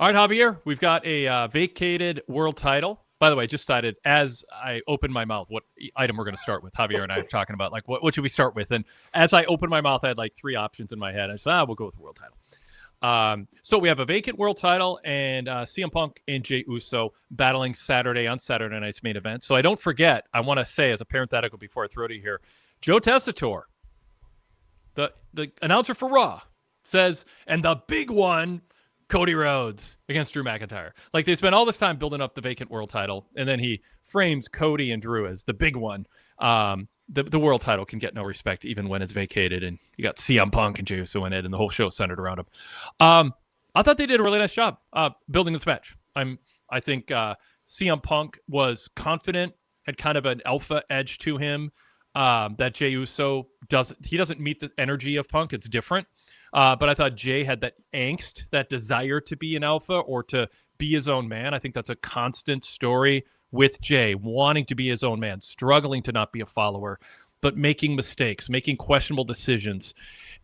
All right, Javier, we've got a vacated world title. By the way, I just decided as I opened my mouth what item we're going to start with. Javier and I are talking about, like, what should we start with? And as I opened my mouth, I had like three options in my head. I said, we'll go with the world title. So we have a vacant world title and CM Punk and Jey Uso battling Saturday on Saturday night's main event. So I don't forget, I want to say as a parenthetical before I throw it to you here, Joe Tessitore, the announcer for Raw, says, and the big one, Cody Rhodes against Drew McIntyre. Like, they spent all this time building up the vacant world title, and then he frames Cody and Drew as the big one. The world title can get no respect even when it's vacated, and you got CM Punk and Jey Uso in it, and the whole show centered around him. I thought they did a really nice job building this match. I think CM Punk was confident, had kind of an alpha edge to him that Jey Uso doesn't meet the energy of Punk. It's different. But I thought Jay had that angst, that desire to be an alpha or to be his own man. I think that's a constant story with Jay, wanting to be his own man, struggling to not be a follower, but making mistakes, making questionable decisions.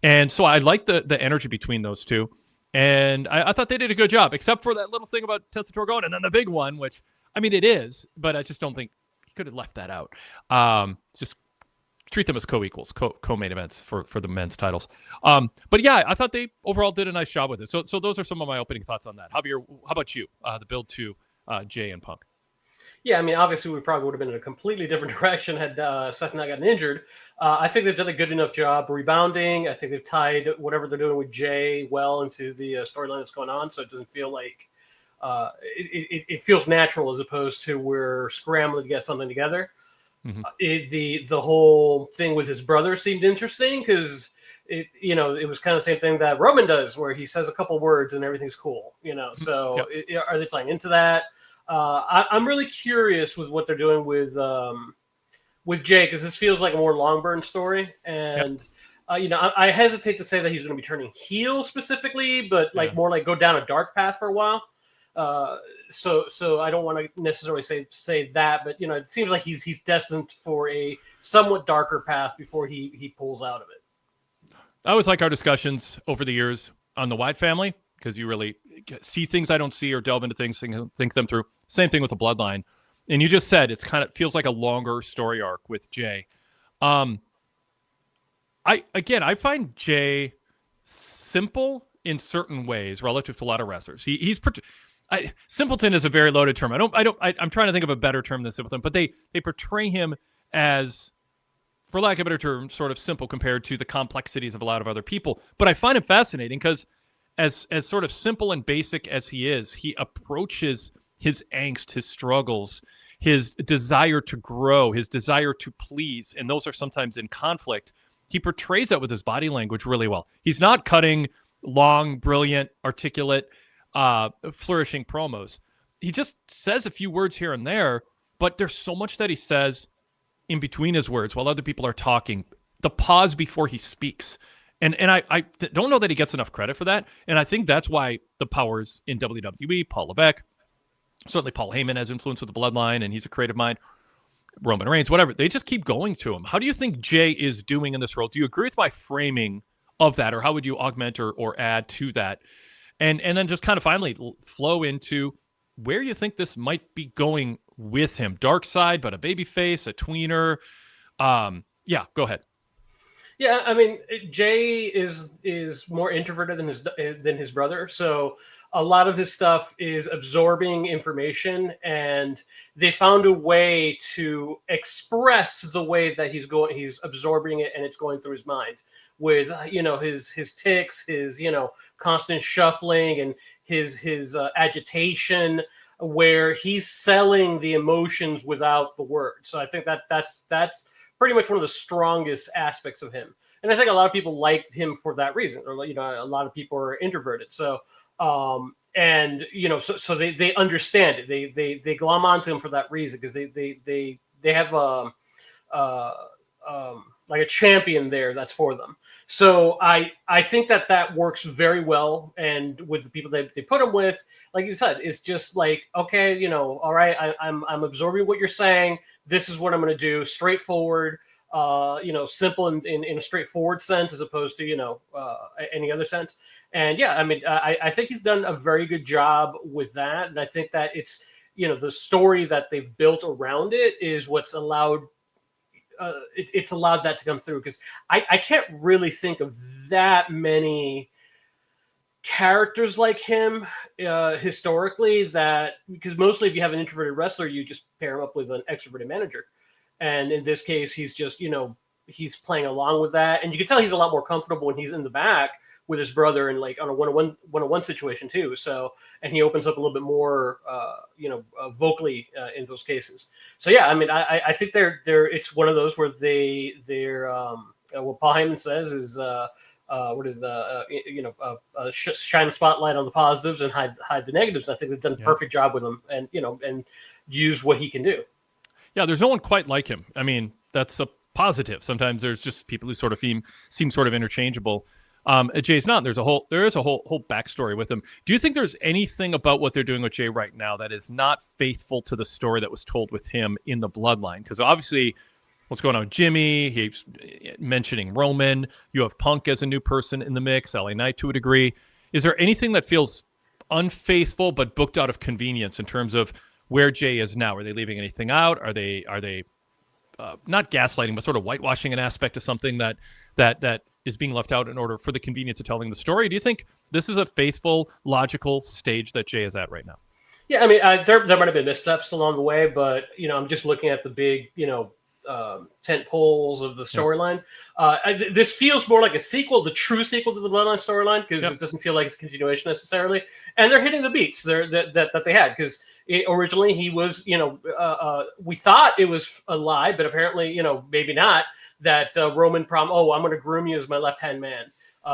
And so I like the energy between those two. And I thought they did a good job, except for that little thing about Tessitore going, and then the big one, which, I mean, it is, but I just don't think he could have left that out. Just treat them as co-equals, co-main events for the men's titles. But yeah, I thought they overall did a nice job with it. So those are some of my opening thoughts on that. Javier, how about you? The build to Jay and Punk. Yeah, I mean, obviously we probably would have been in a completely different direction had Seth not gotten injured. I think they've done a good enough job rebounding. I think they've tied whatever they're doing with Jay well into the storyline that's going on, so it doesn't feel like it feels natural as opposed to we're scrambling to get something together. Mm-hmm. The whole thing with his brother seemed interesting because it was kind of the same thing that Roman does, where he says a couple words and everything's cool. So yep. Are they playing into that? I'm really curious with what they're doing with Jay, because this feels like a more long burn story, and yep. I hesitate to say that he's going to be turning heel specifically, but more like go down a dark path for a while. So I don't want to necessarily say that, but it seems like he's destined for a somewhat darker path before he pulls out of it. I always like our discussions over the years on the Wyatt family, because you really see things I don't see or delve into things, think them through. Same thing with the bloodline. And you just said it's kind of feels like a longer story arc with Jay. I find Jay simple in certain ways relative to a lot of wrestlers. Simpleton is a very loaded term. I'm trying to think of a better term than simpleton, but they portray him as, for lack of a better term, sort of simple compared to the complexities of a lot of other people. But I find him fascinating because as sort of simple and basic as he is, he approaches his angst, his struggles, his desire to grow, his desire to please, and those are sometimes in conflict. He portrays that with his body language really well. He's not cutting long, brilliant, articulate, flourishing promos. He just says a few words here and there, but there's so much that he says in between his words while other people are talking. The pause before he speaks. And I don't know that he gets enough credit for that. And I think that's why the powers in WWE, Paul Levesque, certainly Paul Heyman has influence with the bloodline, and he's a creative mind, Roman Reigns, whatever, they just keep going to him. How do you think Jay is doing in this role? Do you agree with my framing of that, or how would you augment or add to that? And then just kind of finally flow into where you think this might be going with him. Dark side, but a babyface, a tweener. Go ahead. Yeah, I mean, Jay is more introverted than his brother, so a lot of his stuff is absorbing information, and they found a way to express the way that he's absorbing it, and it's going through his mind with his tics, his constant shuffling, and his agitation, where he's selling the emotions without the words. So I think that's pretty much one of the strongest aspects of him. And I think a lot of people like him for that reason, or a lot of people are introverted. So so they understand it. They glom onto him for that reason, because they have like a champion there that's for them. So I think that works very well, and with the people that they put him with, like you said, it's just like, okay, all right, I'm absorbing what you're saying. This is what I'm going to do, straightforward. simple in a straightforward sense as opposed to any other sense. And yeah, I mean, I think he's done a very good job with that, and I think that it's the story that they've built around it is what's allowed. It's allowed that to come through, because I can't really think of that many characters like him historically, that because mostly if you have an introverted wrestler, you just pair him up with an extroverted manager, and in this case he's just he's playing along with that, and you can tell he's a lot more comfortable when he's in the back with his brother and like on a one-on-one situation too. So, and he opens up a little bit more vocally in those cases. So yeah, I mean, I think they're it's one of those where they're what Paul Heyman says is what is the shine a spotlight on the positives and hide the negatives. I think they've done a perfect job with him, and and use what he can do. Yeah, there's no one quite like him. I mean, that's a positive. Sometimes there's just people who sort of seem sort of interchangeable. Jay's not. There is a whole backstory with him. Do you think there's anything about what they're doing with Jay right now that is not faithful to the story that was told with him in the Bloodline? Because obviously, what's going on with Jimmy? He's mentioning Roman. You have Punk as a new person in the mix. LA Knight to a degree. Is there anything that feels unfaithful but booked out of convenience in terms of where Jay is now? Are they leaving anything out? Are they not gaslighting, but sort of whitewashing an aspect of something that is being left out in order for the convenience of telling the story? Do you think this is a faithful, logical stage that Jay is at right now? Yeah, I mean, there might have been missteps along the way, but I'm just looking at the big, tent poles of the storyline. This feels more like a sequel, the true sequel to the Bloodline storyline, because it doesn't feel like it's a continuation necessarily. And they're hitting the beats that they had, because originally he was, we thought it was a lie, but apparently, maybe not. That Roman I'm going to groom you as my left-hand man.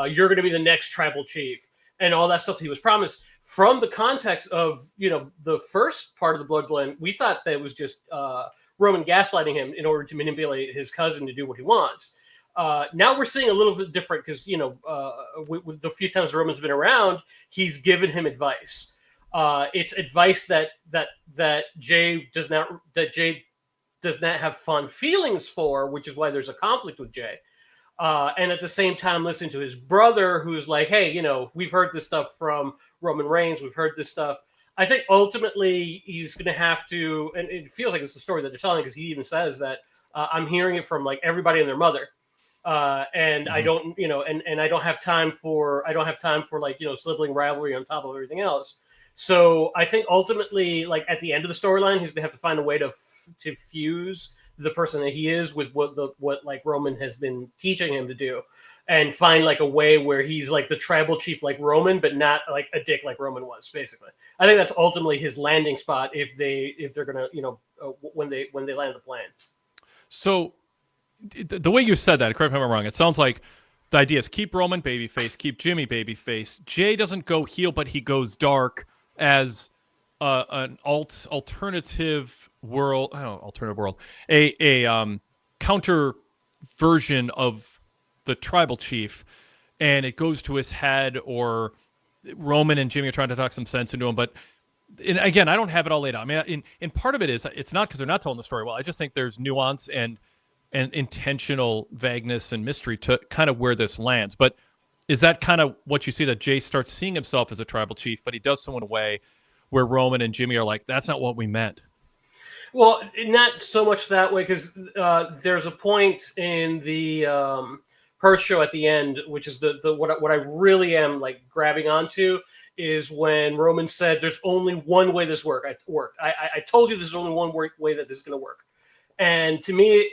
You're going to be the next tribal chief, and all that stuff he was promised. From the context of, the first part of the Bloodline, we thought that it was just Roman gaslighting him in order to manipulate his cousin to do what he wants. Now we're seeing a little bit different because, with the few times Roman's been around, he's given him advice. It's advice that Jay does not have fond feelings for, which is why there's a conflict with Jay. And at the same time, listen to his brother, who's like, hey, we've heard this stuff from Roman Reigns. We've heard this stuff. I think ultimately he's going to have to, and it feels like it's the story that they're telling, because he even says that I'm hearing it from like everybody and their mother. And I don't, and I don't have time for like, sibling rivalry on top of everything else. So I think ultimately, like at the end of the storyline, he's gonna have to find a way to fuse the person that he is with what like Roman has been teaching him to do, and find like a way where he's like the tribal chief like Roman, but not like a dick like Roman was. Basically, I think that's ultimately his landing spot if they're gonna when they land the plan. So the way you said that, correct me if I'm wrong, it sounds like the idea is keep Roman babyface, keep Jimmy babyface. Jay doesn't go heel, but he goes dark as an alternative world. I don't know, alternative world, a counter version of the tribal chief, and it goes to his head, or Roman and Jimmy are trying to talk some sense into him. But again, I don't have it all laid out. I mean, in part of it is it's not because they're not telling the story well. I just think there's nuance and intentional vagueness and mystery to kind of where this lands. But is that kind of what you see, that Jay starts seeing himself as a tribal chief, but he does so in a way where Roman and Jimmy are like, that's not what we meant? Well, not so much that way, because there's a point in the Perth show at the end, which is what I really am like grabbing onto, is when Roman said, "There's only one way this worked. I told you there's only one way that this is going to work." And to me,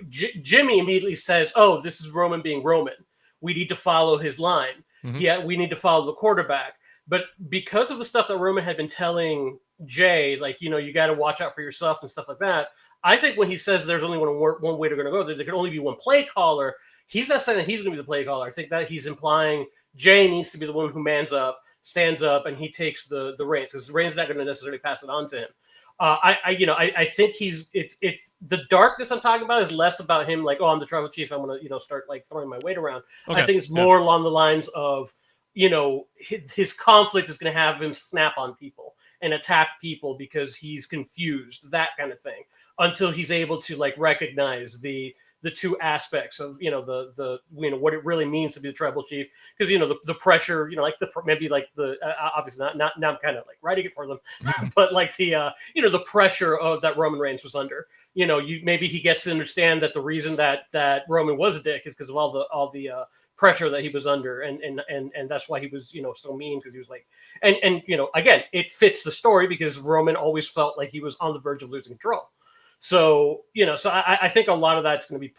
Jimmy immediately says, "Oh, this is Roman being Roman. We need to follow his line. Mm-hmm. Yeah, we need to follow the quarterback." But because of the stuff that Roman had been telling Jay, like, you got to watch out for yourself and stuff like that, I think when he says there's only one way they're going to go, there can only be one play caller, he's not saying that he's going to be the play caller. I think that he's implying Jay needs to be the one who mans up, stands up, and he takes the reins, because Reigns not going to necessarily pass it on to him. I think it's the darkness I'm talking about is less about him like, oh, I'm the tribal chief, I'm going to start like throwing my weight around. Okay. I think it's more along the lines of his conflict is going to have him snap on people and attack people because he's confused, that kind of thing, until he's able to like recognize the the two aspects of the what it really means to be the tribal chief, because the pressure, like maybe like the obviously not now I'm kind of like writing it for them, but like the the pressure of that Roman Reigns was under. Maybe he gets to understand that the reason that Roman was a dick is because of all the pressure that he was under, and that's why he was so mean, because he was like, and again, it fits the story because Roman always felt like he was on the verge of losing control. So I think a lot of that's going to be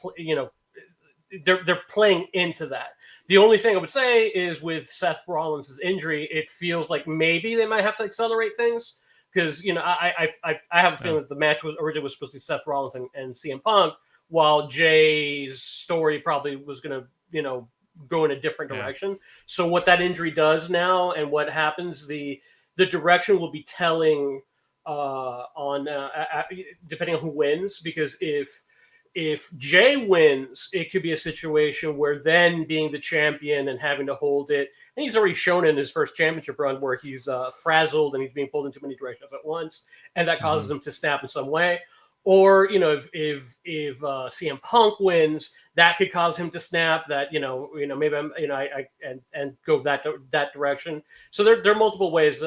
they're playing into that. The only thing I would say is with Seth Rollins' injury, it feels like maybe they might have to accelerate things, because I have a feeling that the match was originally supposed to be Seth Rollins and CM Punk, while Jay's story probably was going to go in a different direction. So what that injury does now and what happens, the direction will be telling on depending on who wins, because if Jay wins, it could be a situation where then being the champion and having to hold it, and he's already shown in his first championship run where he's frazzled and he's being pulled in too many directions at once, and that causes him to snap in some way. Or if CM Punk wins, that could cause him to snap. That maybe I'm and go that direction. So there are multiple ways.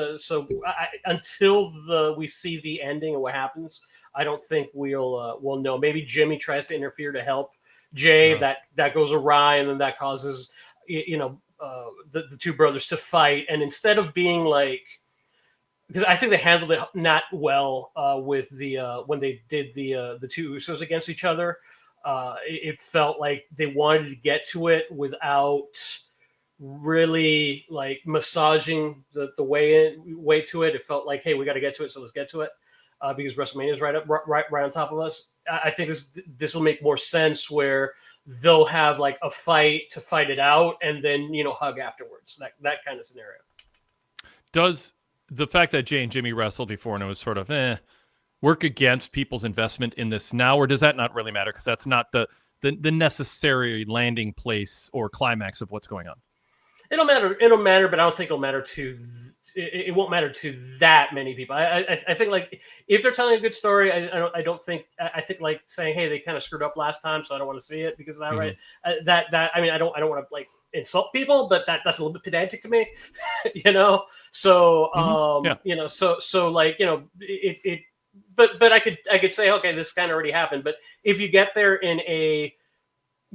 Until we see the ending and what happens, I don't think we'll know. Maybe Jimmy tries to interfere to help Jay. That goes awry, and then that causes the two brothers to fight. And instead of being like, because I think they handled it not well with the when they did the two Usos against each other. It felt like they wanted to get to it without really like massaging the way to it. It felt like, hey, we got to get to it, so let's get to it, because WrestleMania is right on top of us. I think this will make more sense where they'll have like a fight to fight it out, and then hug afterwards. That kind of scenario. Does the fact that Jay and Jimmy wrestled before and it was sort of work against people's investment in this now, or does that not really matter because that's not the necessary landing place or climax of what's going on? It'll matter, but I don't think it'll matter to. It won't matter to that many people. I think like if they're telling a good story, I don't think. I think like saying, hey, they kind of screwed up last time, so I don't want to see it because of that. Mm-hmm. Right? That I mean, I don't want to like insult people, but that's a little bit pedantic to me, So so like it. But I could say, okay, this kind of already happened. But if you get there in a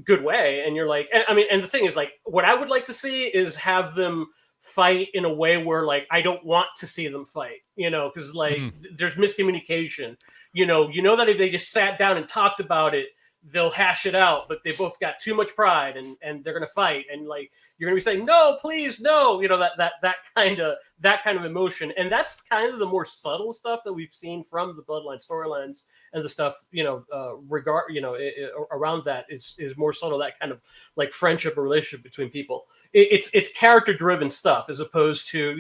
good way, and you're like, I mean, and the thing is, like, what I would like to see is have them fight in a way where, like, I don't want to see them fight, because like there's miscommunication. That if they just sat down and talked about it, they'll hash it out. But they both got too much pride, and they're gonna fight, and like you're gonna be saying, no, please, no, that kind of emotion, and that's kind of the more subtle stuff that we've seen from the Bloodline storylines, and the stuff around that is more subtle. That kind of like friendship or relationship between people. It's character driven stuff as opposed to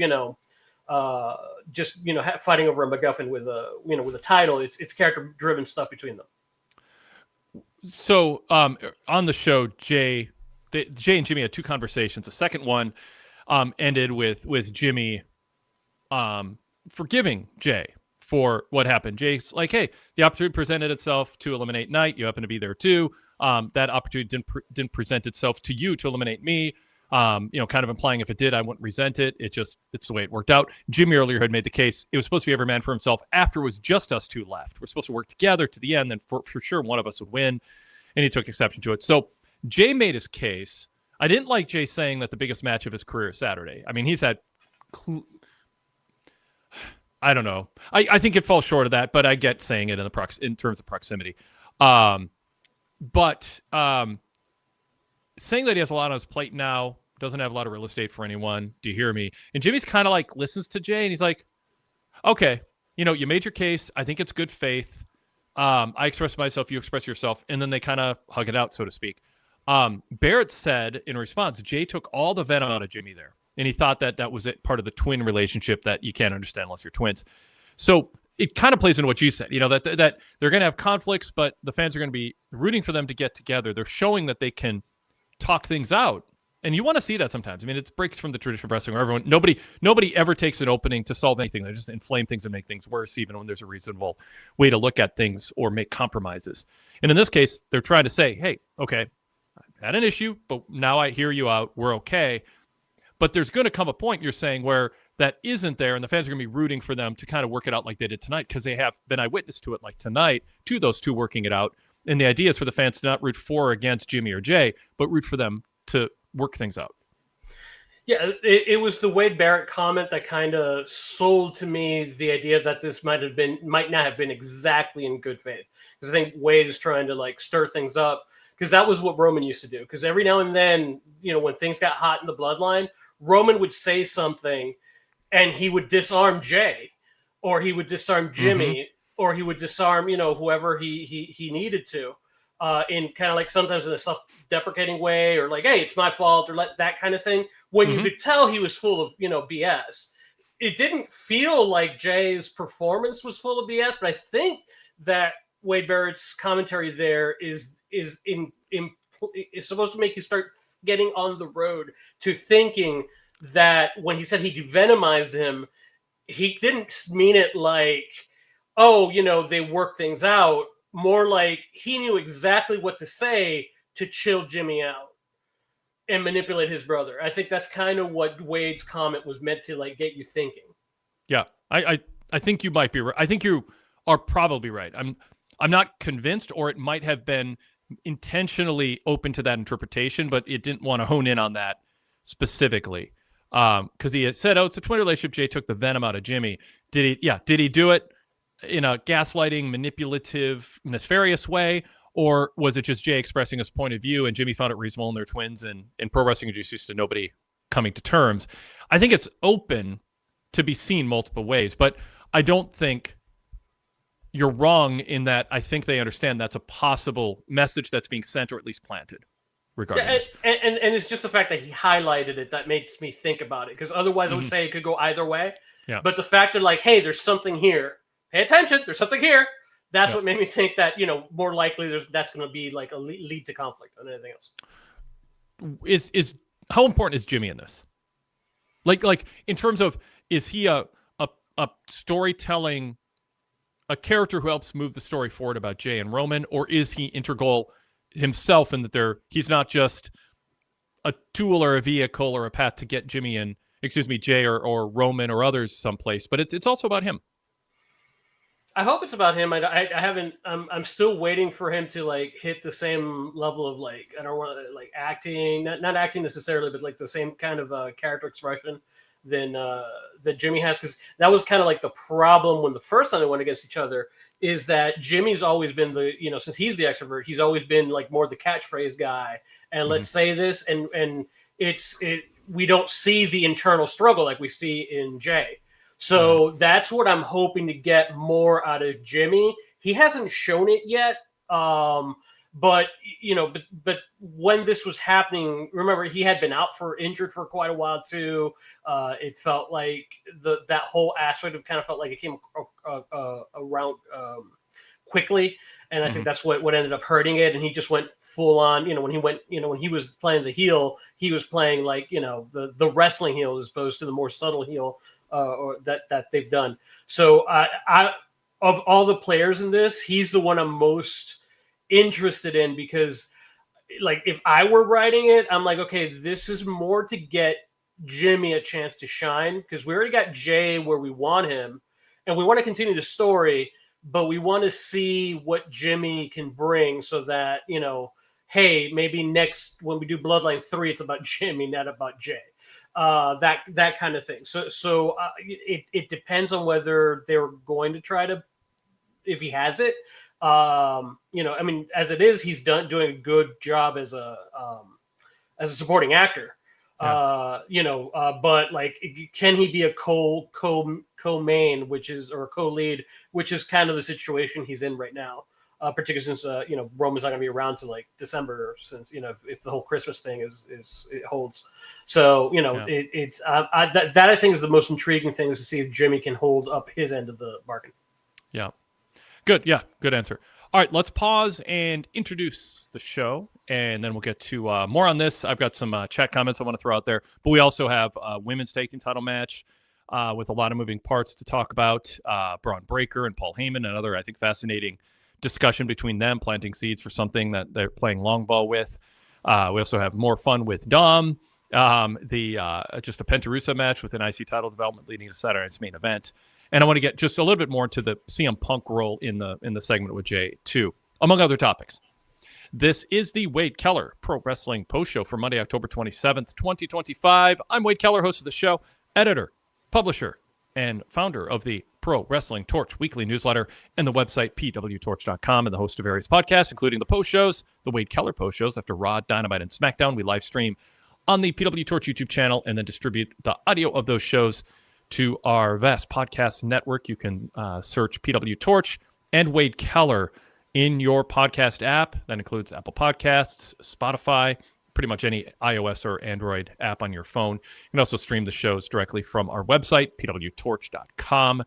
just fighting over a MacGuffin with a title. It's character driven stuff between them. So on the show, Jay and Jimmy had two conversations. The second one ended with Jimmy forgiving Jay for what happened. Jay's like, hey, the opportunity presented itself to eliminate Knight. You happen to be there too. That opportunity didn't present itself to you to eliminate me. Kind of implying if it did, I wouldn't resent it. It's the way it worked out. Jimmy earlier had made the case it was supposed to be every man for himself. After it was just us two left. We're supposed to work together to the end. Then for sure one of us would win. And he took exception to it. So Jay made his case. I didn't like Jay saying that the biggest match of his career is Saturday. I mean, he's had... I don't know. I think it falls short of that, but I get saying it in terms of proximity. But saying that he has a lot on his plate now, doesn't have a lot of real estate for anyone. Do you hear me? And Jimmy's kind of like listens to Jay, and he's like, okay, you made your case. I think it's good faith. I express myself, you express yourself, and then they kind of hug it out, so to speak. Barrett said in response, Jay took all the venom out of Jimmy there. And he thought that was it, part of the twin relationship that you can't understand unless you're twins. So it kind of plays into what you said, that they're going to have conflicts, but the fans are going to be rooting for them to get together. They're showing that they can talk things out And you want to see that sometimes. I mean, it breaks from the tradition of wrestling where nobody ever takes an opening to solve anything. They just inflame things and make things worse, even when there's a reasonable way to look at things or make compromises. And in this case, they're trying to say, hey, okay, I had an issue, but now I hear you out. We're okay. But there's going to come a point, you're saying, where that isn't there, and the fans are going to be rooting for them to kind of work it out like they did tonight, because they have been eyewitness to it like tonight, to those two working it out. And the idea is for the fans to not root for or against Jimmy or Jay, but root for them to work things out. Yeah, it was the Wade Barrett comment that kind of sold to me the idea that this might not have been exactly in good faith. Because I think Wade is trying to like stir things up, because that was what Roman used to do. Because every now and then, when things got hot in the bloodline, Roman would say something and he would disarm Jay, or he would disarm Jimmy, or he would disarm, whoever he needed to. In kind of like sometimes in a self-deprecating way, or like, hey, it's my fault, or like that kind of thing. When you could tell he was full of, BS. It didn't feel like Jay's performance was full of BS, but I think that Wade Barrett's commentary there is supposed to make you start getting on the road to thinking that when he said he devenomized him, he didn't mean it like, oh, they work things out. More like he knew exactly what to say to chill Jimmy out and manipulate his brother. I think that's kind of what Wade's comment was meant to like get you thinking. Yeah, I think you might be right. I think you are probably right. I'm not convinced, or it might have been intentionally open to that interpretation, but it didn't want to hone in on that specifically. Because he had said, oh, it's a twin relationship. Jay took the venom out of Jimmy. Did he do it in a gaslighting, manipulative, nefarious way? Or was it just Jay expressing his point of view and Jimmy found it reasonable and they're twins, and in pro wrestling you're just used to nobody coming to terms? I think it's open to be seen multiple ways, but I don't think you're wrong in that. I think they understand that's a possible message that's being sent, or at least planted. Regardless. Yeah, and it's just the fact that he highlighted it that makes me think about it, because otherwise I would say it could go either way. Yeah. But the fact that like, hey, there's something here. Pay attention. There's something here. That's what made me think that, more likely that's going to be like a lead to conflict than anything else. Is how important is Jimmy in this? Like in terms of, is he a storytelling, a character who helps move the story forward about Jay and Roman, or is he integral himself in that he's not just a tool or a vehicle or a path to get Jay or Roman or others someplace, but it's also about him? I hope it's about him. I haven't. I'm still waiting for him to like hit the same level of like, I don't want to like acting, not acting necessarily, but like the same kind of character expression than that Jimmy has, because that was kind of like the problem when the first time they went against each other. Is that Jimmy's always been the, since he's the extrovert, he's always been like more the catchphrase guy. And let's say this, and we don't see the internal struggle like we see in Jay. So that's what I'm hoping to get more out of Jimmy. He hasn't shown it yet. But when this was happening, remember he had been injured for quite a while too. It felt like that whole aspect of kind of felt like it came around quickly, and I think that's what ended up hurting it. And he just went full on. When he was playing the heel, he was playing like the wrestling heel as opposed to the more subtle heel or that they've done. So I of all the players in this, he's the one I'm most interested in, because like if I were writing it, I'm like, okay, this is more to get Jimmy a chance to shine, because we already got Jay where we want him and we want to continue the story, but we want to see what Jimmy can bring so that, hey, maybe next when we do Bloodline 3, it's about Jimmy, not about Jay. That kind of thing. So it depends on whether they're going to try to, if he has it. As it is, he's doing a good job as a supporting actor. But like, can he be a co-main, or a co-lead, which is kind of the situation he's in right now, particularly since Roman's not going to be around till like December, since if the whole Christmas thing it holds. So it's that I think is the most intriguing thing, is to see if Jimmy can hold up his end of the bargain. Yeah. Good. Yeah. Good answer. All right, let's pause and introduce the show, and then we'll get to more on this. I've got some chat comments I want to throw out there, but we also have a women's tag team title match with a lot of moving parts to talk about. Braun Breaker and Paul Heyman, another, I think, fascinating discussion between them, planting seeds for something that they're playing long ball with. We also have more fun with Dom, just a Pentarusa match with an IC title development leading to Saturday night's main event. And I want to get just a little bit more to the CM Punk role in the segment with Jay, too, among other topics. This is the Wade Keller Pro Wrestling Post Show for Monday, October 27th, 2025. I'm Wade Keller, host of the show, editor, publisher, and founder of the Pro Wrestling Torch weekly newsletter and the website PWTorch.com, and the host of various podcasts, including the post shows, the Wade Keller post shows after Raw, Dynamite, and SmackDown. We live stream on the PW Torch YouTube channel and then distribute the audio of those shows to our vast podcast network. You can search PW Torch and Wade Keller in your podcast app. That includes Apple Podcasts, Spotify, pretty much any iOS or Android app on your phone. You can also stream the shows directly from our website, PWTorch.com,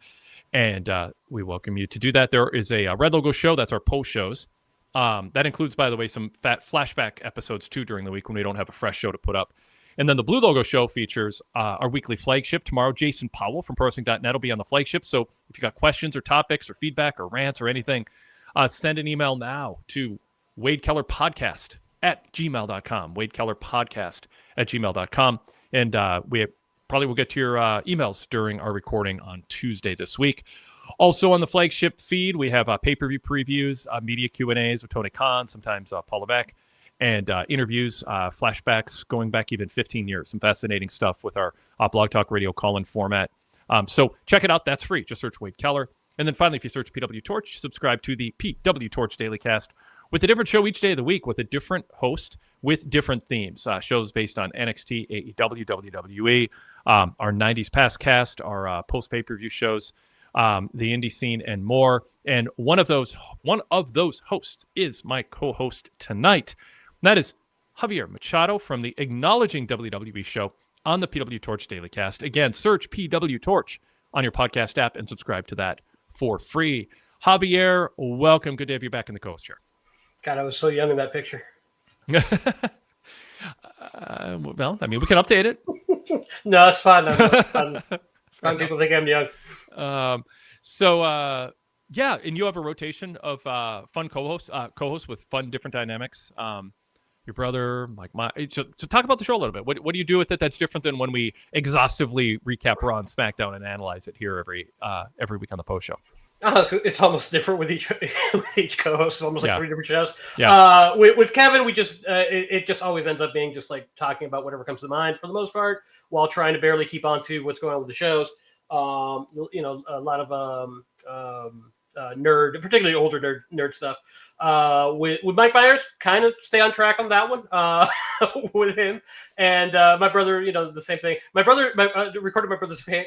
and we welcome you to do that. There is a Red Logo show. That's our post shows. That includes, by the way, some fat flashback episodes, too, during the week when we don't have a fresh show to put up. And then the Blue Logo show features our weekly flagship. Tomorrow, Jason Powell from ProWrestling.net will be on the flagship. So if you got questions or topics or feedback or rants or anything, send an email now to wadekellerpodcast@gmail.com. wadekellerpodcast@gmail.com. And we probably will get to your emails during our recording on Tuesday this week. Also on the flagship feed, we have pay-per-view previews, media Q&As with Tony Khan, sometimes Paul Levesque, and interviews, flashbacks going back even 15 years. Some fascinating stuff with our Blog Talk Radio call-in format. So check it out. That's free. Just search Wade Keller. And then finally, if you search PW Torch, subscribe to the PW Torch Daily Cast with a different show each day of the week with a different host with different themes. Shows based on NXT, AEW, WWE, our 90s past cast, our post-pay-per-view shows, the indie scene, and more. And one of those hosts is my co-host tonight. And that is Javier Machado from the Acknowledging WWE show on the PW Torch Daily Cast. Again, search PW Torch on your podcast app and subscribe to that for free. Javier, welcome. Good to have you back in the co-host chair. God, I was so young in that picture. Well, I mean, we can update it. No, it's fine. Fun people think I'm young. Yeah, and you have a rotation of fun co-hosts with fun different dynamics. Your brother, like so talk about the show a little bit. What do you do with it that's different than when we exhaustively recap Raw and SmackDown and analyze it here every week on the post show? So it's almost different with each co-host. It's almost like three different shows. Yeah. With Kevin, we just it just always ends up being just like talking about whatever comes to mind for the most part, while trying to barely keep on to what's going on with the shows. A lot of nerd, particularly older nerd stuff. With Mike Myers, kind of stay on track on that one with him. And my brother, the same thing. My brother recorded my brother's pain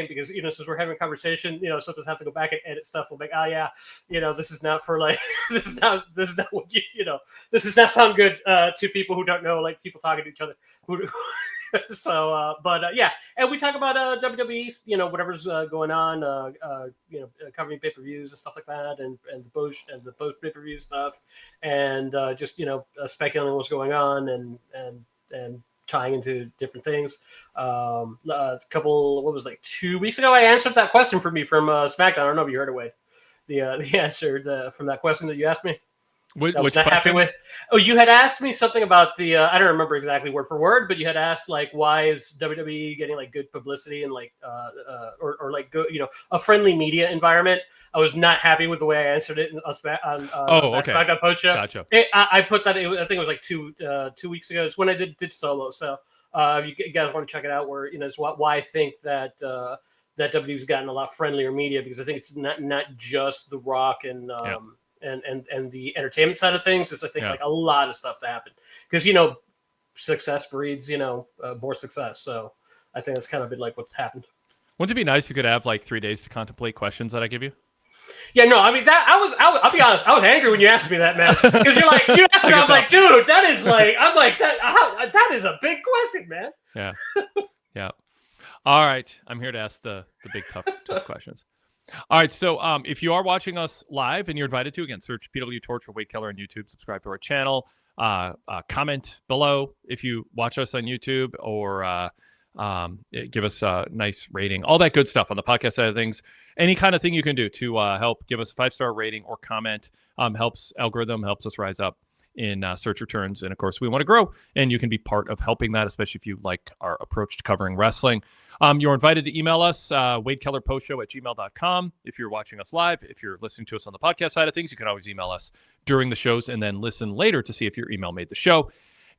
because, since we're having a conversation, sometimes I have to go back and edit stuff. We'll like, this is not for like, this is not what this does not sound good to people who don't know, like people talking to each other. And we talk about WWE, whatever's going on, covering pay-per-views and stuff like that, and the post pay-per-view stuff, and speculating what's going on and tying into different things. A couple, 2 weeks ago, I answered that question for me from SmackDown. I don't know if you heard it, Wade. The answer from that question that you asked me. Which not happy with. Oh, you had asked me something about the. I don't remember exactly word for word, but you had asked like, why is WWE getting like good publicity and like, or like good, a friendly media environment. I was not happy with the way I answered it on SmackDown Post Show. Gotcha. I put that. I think it was like 2 weeks ago. It's when I did solo. So if you guys want to check it out, where it's why I think that that WWE's gotten a lot friendlier media, because I think it's not just The Rock and the entertainment side of things. Is I think like a lot of stuff that happened because success breeds more success. So I think that's kind of been like what's happened. Wouldn't it be nice if you could have like 3 days to contemplate questions that I give you? Yeah, no, I mean that I'll be honest, I was angry when you asked me that, man. Because you asked me, I'm like, dude, that is like, that is a big question, man. Yeah. Yeah. All right. I'm here to ask the big tough questions. All right, so if you are watching us live and you're invited to, again, search PWTorch or Wade Keller on YouTube, subscribe to our channel, comment below if you watch us on YouTube, or give us a nice rating, all that good stuff on the podcast side of things. Any kind of thing you can do to help give us a 5-star rating or comment helps us rise up in search returns. And of course, we want to grow, and you can be part of helping that, especially if you like our approach to covering wrestling. You're invited to email us, wadekellerpostshow@gmail.com. If you're watching us live, if you're listening to us on the podcast side of things, you can always email us during the shows and then listen later to see if your email made the show.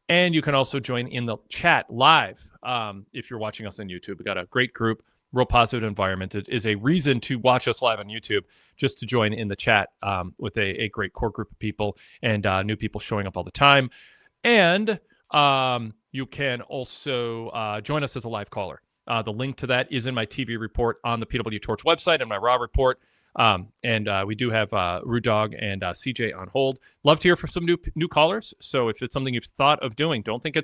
And you can also join in the chat live if you're watching us on YouTube. We got a great group, real positive environment. It is a reason to watch us live on YouTube, just to join in the chat with a great core group of people, and new people showing up all the time. And you can also join us as a live caller. The link to that is in my TV report on the PWTorch website and my Raw report. And we do have Rude Dog and CJ on hold. Love to hear from some new callers. So if it's something you've thought of doing, don't think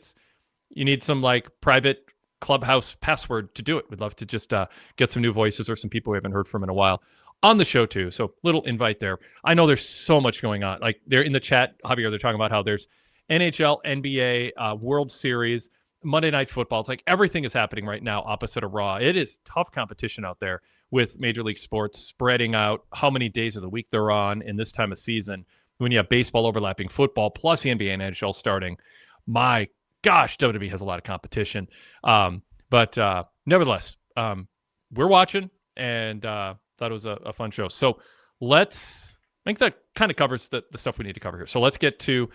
you need some like private Clubhouse password to do it. We'd love to just get some new voices or some people we haven't heard from in a while on the show too. So little invite there. I know there's so much going on. Like they're in the chat, Javier, they're talking about how there's NHL, NBA, World Series, Monday Night Football. It's like everything is happening right now opposite of Raw. It is tough competition out there with Major League Sports spreading out how many days of the week they're on in this time of season. When you have baseball overlapping football plus the NBA and NHL starting, my gosh, WWE has a lot of competition. But nevertheless, we're watching, and thought it was a fun show. So I think that kind of covers the stuff we need to cover here. So let's get to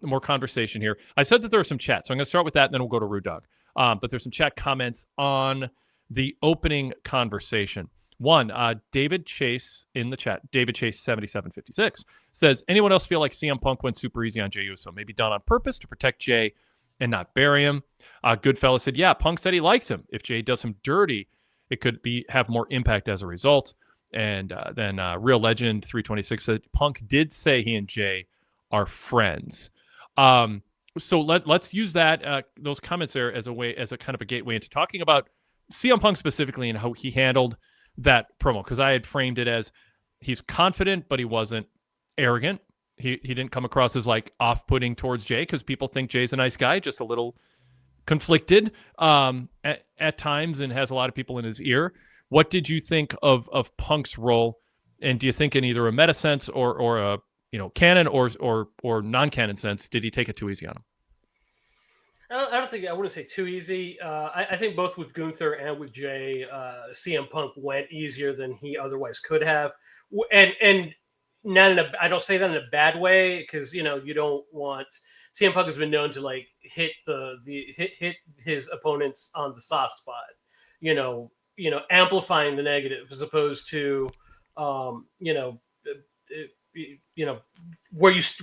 more conversation here. I said that there are some chats, so I'm going to start with that, and then we'll go to Rude Dog. But there's some chat comments on the opening conversation. One, David Chase in the chat, David Chase 7756, says, anyone else feel like CM Punk went super easy on Jey Uso? Maybe done on purpose to protect Jey and not bury him. Goodfella said, yeah, Punk said he likes him. If Jey does him dirty, it could have more impact as a result. And then Real Legend 326 said, Punk did say he and Jey are friends. So let's use that those comments there as a kind of a gateway into talking about CM Punk specifically and how he handled that promo, because I had framed it as he's confident, but he wasn't arrogant. He didn't come across as like off-putting towards Jey, because people think Jey's a nice guy, just a little conflicted at times and has a lot of people in his ear. What did you think of Punk's role, and do you think in either a meta sense or a canon or non-canon sense, did he take it too easy on him? I wouldn't say too easy. I think both with Gunther and with Jey, CM Punk went easier than he otherwise could have, and not I don't say that in a bad way, because you don't want. CM Punk has been known to like hit hit his opponents on the soft spot, amplifying the negative as opposed to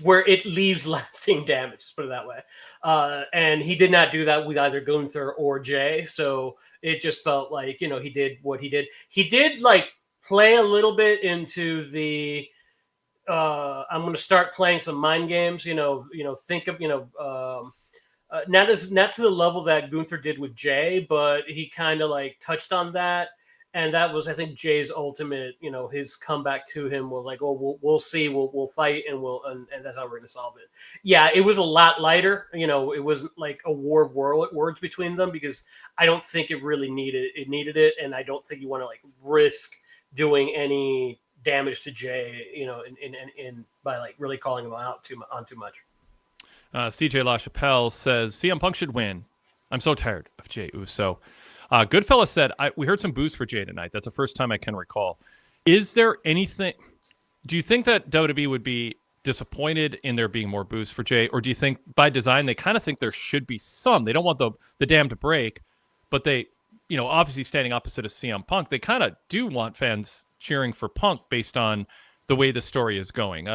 where it leaves lasting damage, let's put it that way. And he did not do that with either Gunther or Jey. So it just felt like, he did what he did. He did like play a little bit into the, I'm going to start playing some mind games, think of, not to the level that Gunther did with Jey, but he kind of like touched on that. And that was, I think, Jay's ultimate, his comeback to him was like, oh, we'll see, we'll fight, and that's how we're going to solve it. Yeah, it was a lot lighter. It wasn't like a war of words between them, because I don't think it really needed it, and I don't think you want to like risk doing any damage to Jey, in by like really calling him out too much. CJ LaChapelle says CM Punk should win. I'm so tired of Jey Uso. Goodfella said, we heard some boos for Jey tonight. That's the first time I can recall. Is there anything... Do you think that WWE would be disappointed in there being more boos for Jey? Or do you think by design they kind of think there should be some? They don't want the dam to break, but they, obviously standing opposite of CM Punk, they kind of do want fans cheering for Punk based on the way the story is going.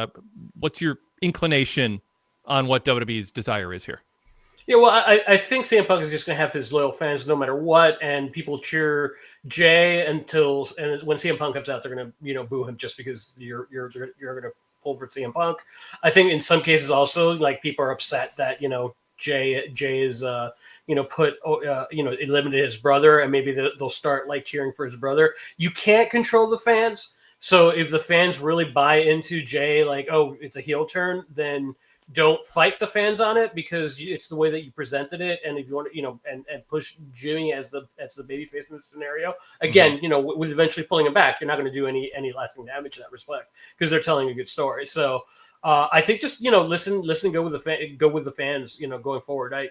What's your inclination on what WWE's desire is here? Yeah, well, I think CM Punk is just going to have his loyal fans no matter what, and people cheer Jey and when CM Punk comes out, they're going to boo him just because you're going to pull for CM Punk. I think in some cases also like people are upset that Jey is eliminated his brother, and maybe they'll start like cheering for his brother. You can't control the fans. So if the fans really buy into Jay, like, oh, it's a heel turn, then don't fight the fans on it, because it's the way that you presented it. And if you want to, and push Jimmy as the babyface in this scenario, again, with eventually pulling him back, you're not going to do any lasting damage in that respect, because they're telling a good story. So I think just listen, go with the fans, going forward.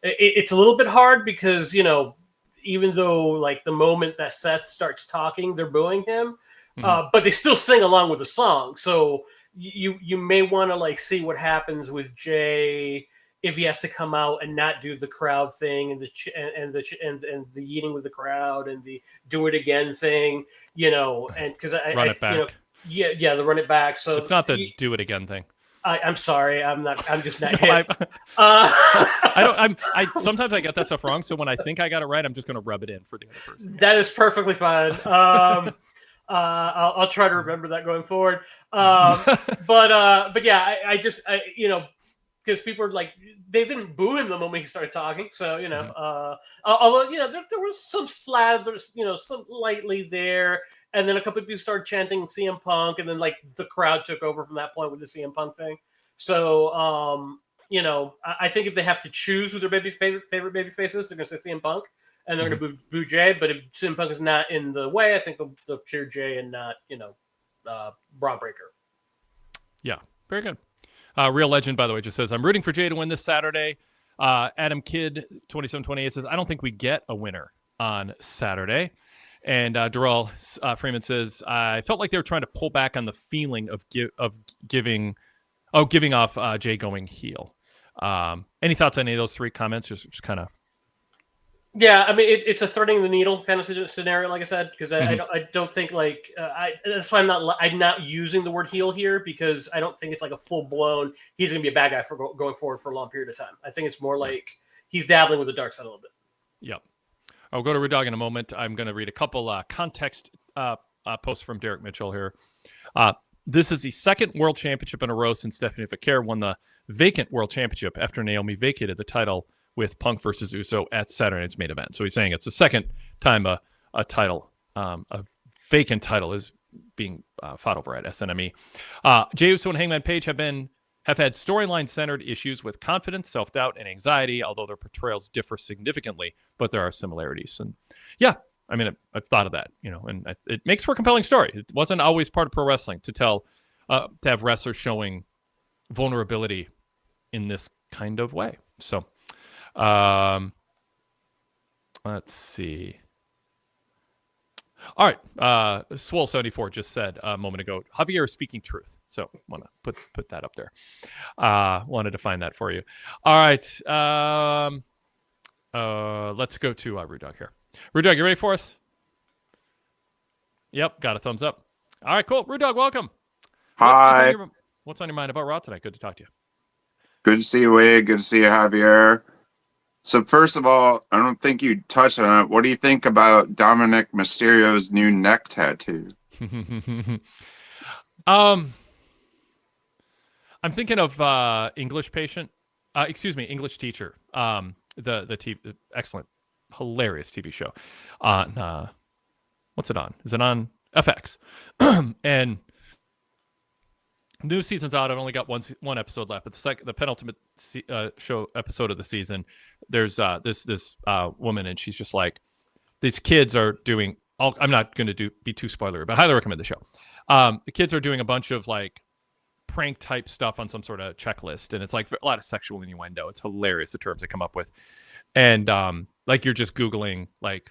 It's a little bit hard because even though like the moment that Seth starts talking, they're booing him, but they still sing along with the song. So you may want to like see what happens with Jay if he has to come out and not do the crowd thing and the eating with the crowd and the do it again thing, and because Run it back. The run it back. So it's not the do it again thing. I'm sorry. I'm just not. I sometimes I get that stuff wrong. So when I think I got it right, I'm just going to rub it in for the other person. That is perfectly fine. I'll try to remember that going forward. But yeah, I just because people are like, they didn't boo him the moment he started talking. So although there was some slathers, some lightly there. And then a couple of people started chanting CM Punk, and then like the crowd took over from that point with the CM Punk thing. So, I think if they have to choose who their favorite baby faces, they're going to say CM Punk, and they're going to boo Jay. But if CM Punk is not in the way, I think they'll cheer Jay and not, Braun Breaker. Yeah, very good. Real Legend, by the way, just says, I'm rooting for Jay to win this Saturday. Adam Kidd 2728 says, I don't think we get a winner on Saturday. And Darrell Freeman says, I felt like they were trying to pull back on the feeling of giving off Jay going heel. Any thoughts on any of those three comments? Just kind of. Yeah, I mean, it's a threading the needle kind of scenario, like I said, because I don't think like that's why I'm not using the word heel here, because I don't think it's like a full blown he's going to be a bad guy for going forward for a long period of time. I think it's more like he's dabbling with the dark side a little bit. Yep. I'll go to Red Dog in a moment. I'm going to read a couple context posts from Derek Mitchell here. This is the second world championship in a row since Stephanie Fekir won the vacant world championship after Naomi vacated the title with Punk versus Uso at Saturday night's main event. So he's saying it's the second time a vacant title is being fought over at SNME. Jey Uso and Hangman Page have had storyline-centered issues with confidence, self-doubt, and anxiety, although their portrayals differ significantly, but there are similarities. And yeah, I mean, I've thought of that, and it makes for a compelling story. It wasn't always part of pro wrestling to have wrestlers showing vulnerability in this kind of way. So, let's see. All right. Swole74 just said a moment ago, Javier is speaking truth. So want to put that up there. Wanted to find that for you. All right. Let's go to Rude Dog here. Rude Dog, you ready for us? Yep. Got a thumbs up. All right, cool. Rude Dog, welcome. Hi. What's on your mind about Raw tonight? Good to talk to you. Good to see you, Wade. Good to see you, Javier. So first of all, I don't think you touched on it. What do you think about Dominic Mysterio's new neck tattoo? I'm thinking of English Teacher. The excellent, hilarious TV show on what's it on? Is it on FX? And new season's out. I've only got one episode left, but the penultimate show episode of the season, there's this woman, and she's just like, these kids are doing all. I'm not going to be too spoilery, but I highly recommend the show. The kids are doing a bunch of like prank type stuff on some sort of checklist, and it's like a lot of sexual innuendo. It's hilarious, the terms they come up with, and like you're just Googling like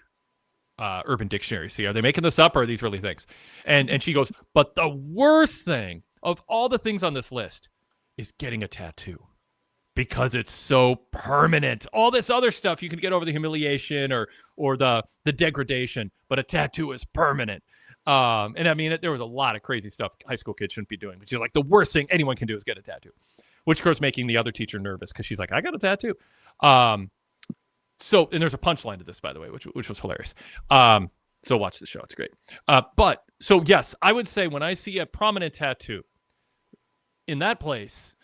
Urban Dictionary. See, are they making this up, or are these really things? And she goes, but the worst thing of all the things on this list is getting a tattoo, because it's so permanent. All this other stuff you can get over the humiliation or the degradation, but a tattoo is permanent. And I mean, there was a lot of crazy stuff high school kids shouldn't be doing, but she's like, the worst thing anyone can do is get a tattoo, which of course making the other teacher nervous, because she's like, I got a tattoo. So, and there's a punchline to this, by the way, which was hilarious. So watch the show. It's great. But so yes, I would say when I see a prominent tattoo in that place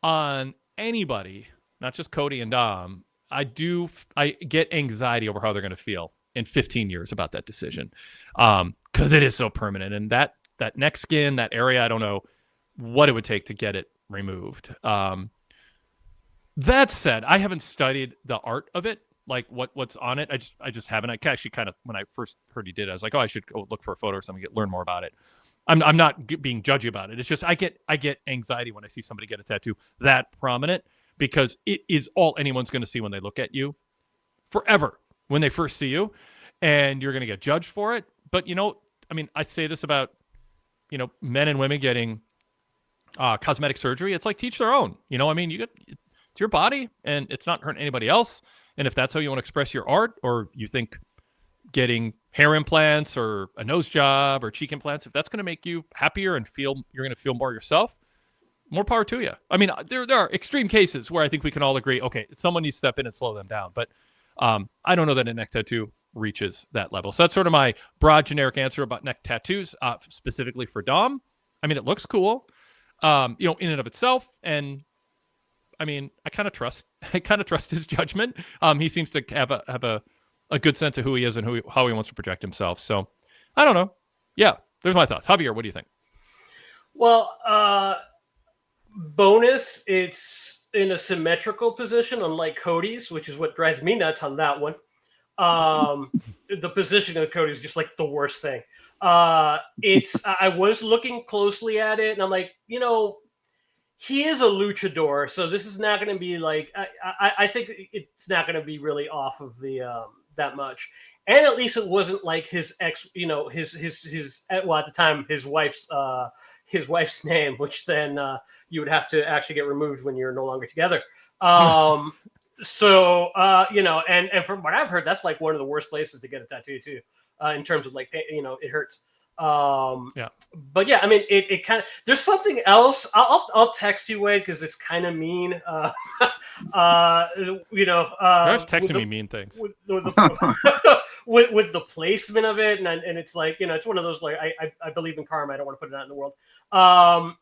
on anybody, not just Cody and Dom, I get anxiety over how they're going to feel in 15 years about that decision, because it is so permanent, and that neck skin, that area, I don't know what it would take to get it removed. That said, I haven't studied the art of it, like what's on it. I just haven't. I actually kind of, when I first heard he did it, I was like, oh, I should go look for a photo or something, learn more about it. I'm not being judgy about it. It's just I get anxiety when I see somebody get a tattoo that prominent, because it is all anyone's going to see when they look at you forever when they first see you, and you're going to get judged for it. But I mean, I say this about men and women getting cosmetic surgery. It's like, teach their own. I mean, it's your body, and it's not hurting anybody else. And if that's how you want to express your art, or you think getting hair implants or a nose job or cheek implants, if that's going to make you happier and you're going to feel more yourself, more power to you. I mean, there are extreme cases where I think we can all agree, okay, someone needs to step in and slow them down. But I don't know that a neck tattoo reaches that level. So that's sort of my broad generic answer about neck tattoos, specifically for Dom. I mean, it looks cool, in and of itself. And I mean, I kind of trust his judgment. He seems to have a good sense of who he is and how he wants to project himself. So I don't know. Yeah, there's my thoughts. Javier, what do you think? Well, bonus, it's in a symmetrical position, unlike Cody's, which is what drives me nuts on that one. The position of Cody is just like the worst thing. I was looking closely at it, and I'm like, he is a luchador, so this is not going to be like, I think it's not going to be really off of the that much. And at least it wasn't like his ex, his well, at the time, his wife's name, which then you would have to actually get removed when you're no longer together. So, and from what I've heard, that's like one of the worst places to get a tattoo too, in terms of like, it hurts. Yeah. But yeah, I mean, it kind of, there's something else. I'll text you, Wade, because it's kind of mean. You're always texting me mean things. With the placement of it, and it's like, it's one of those, like, I believe in karma. I don't want to put it out in the world. But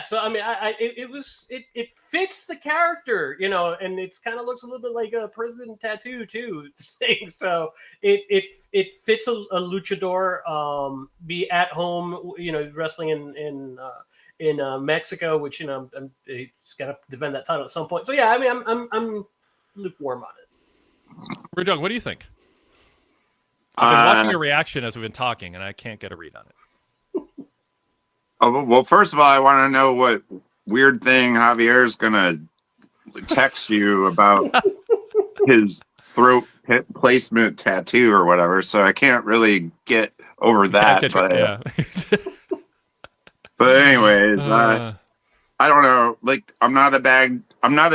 so I mean, it fits the character, and it's kind of looks a little bit like a prison tattoo too, thing. So it fits a luchador, be at home, wrestling in Mexico, which he's got to defend that title at some point. So yeah, I mean, I'm lukewarm on it. Doug, what do you think? I've been watching your reaction as we've been talking, and I can't get a read on it. Oh, well, first of all, I want to know what weird thing Javier's going to text you about his throat placement tattoo or whatever. So I can't really get over that. But anyways, I don't know. Like, I'm not a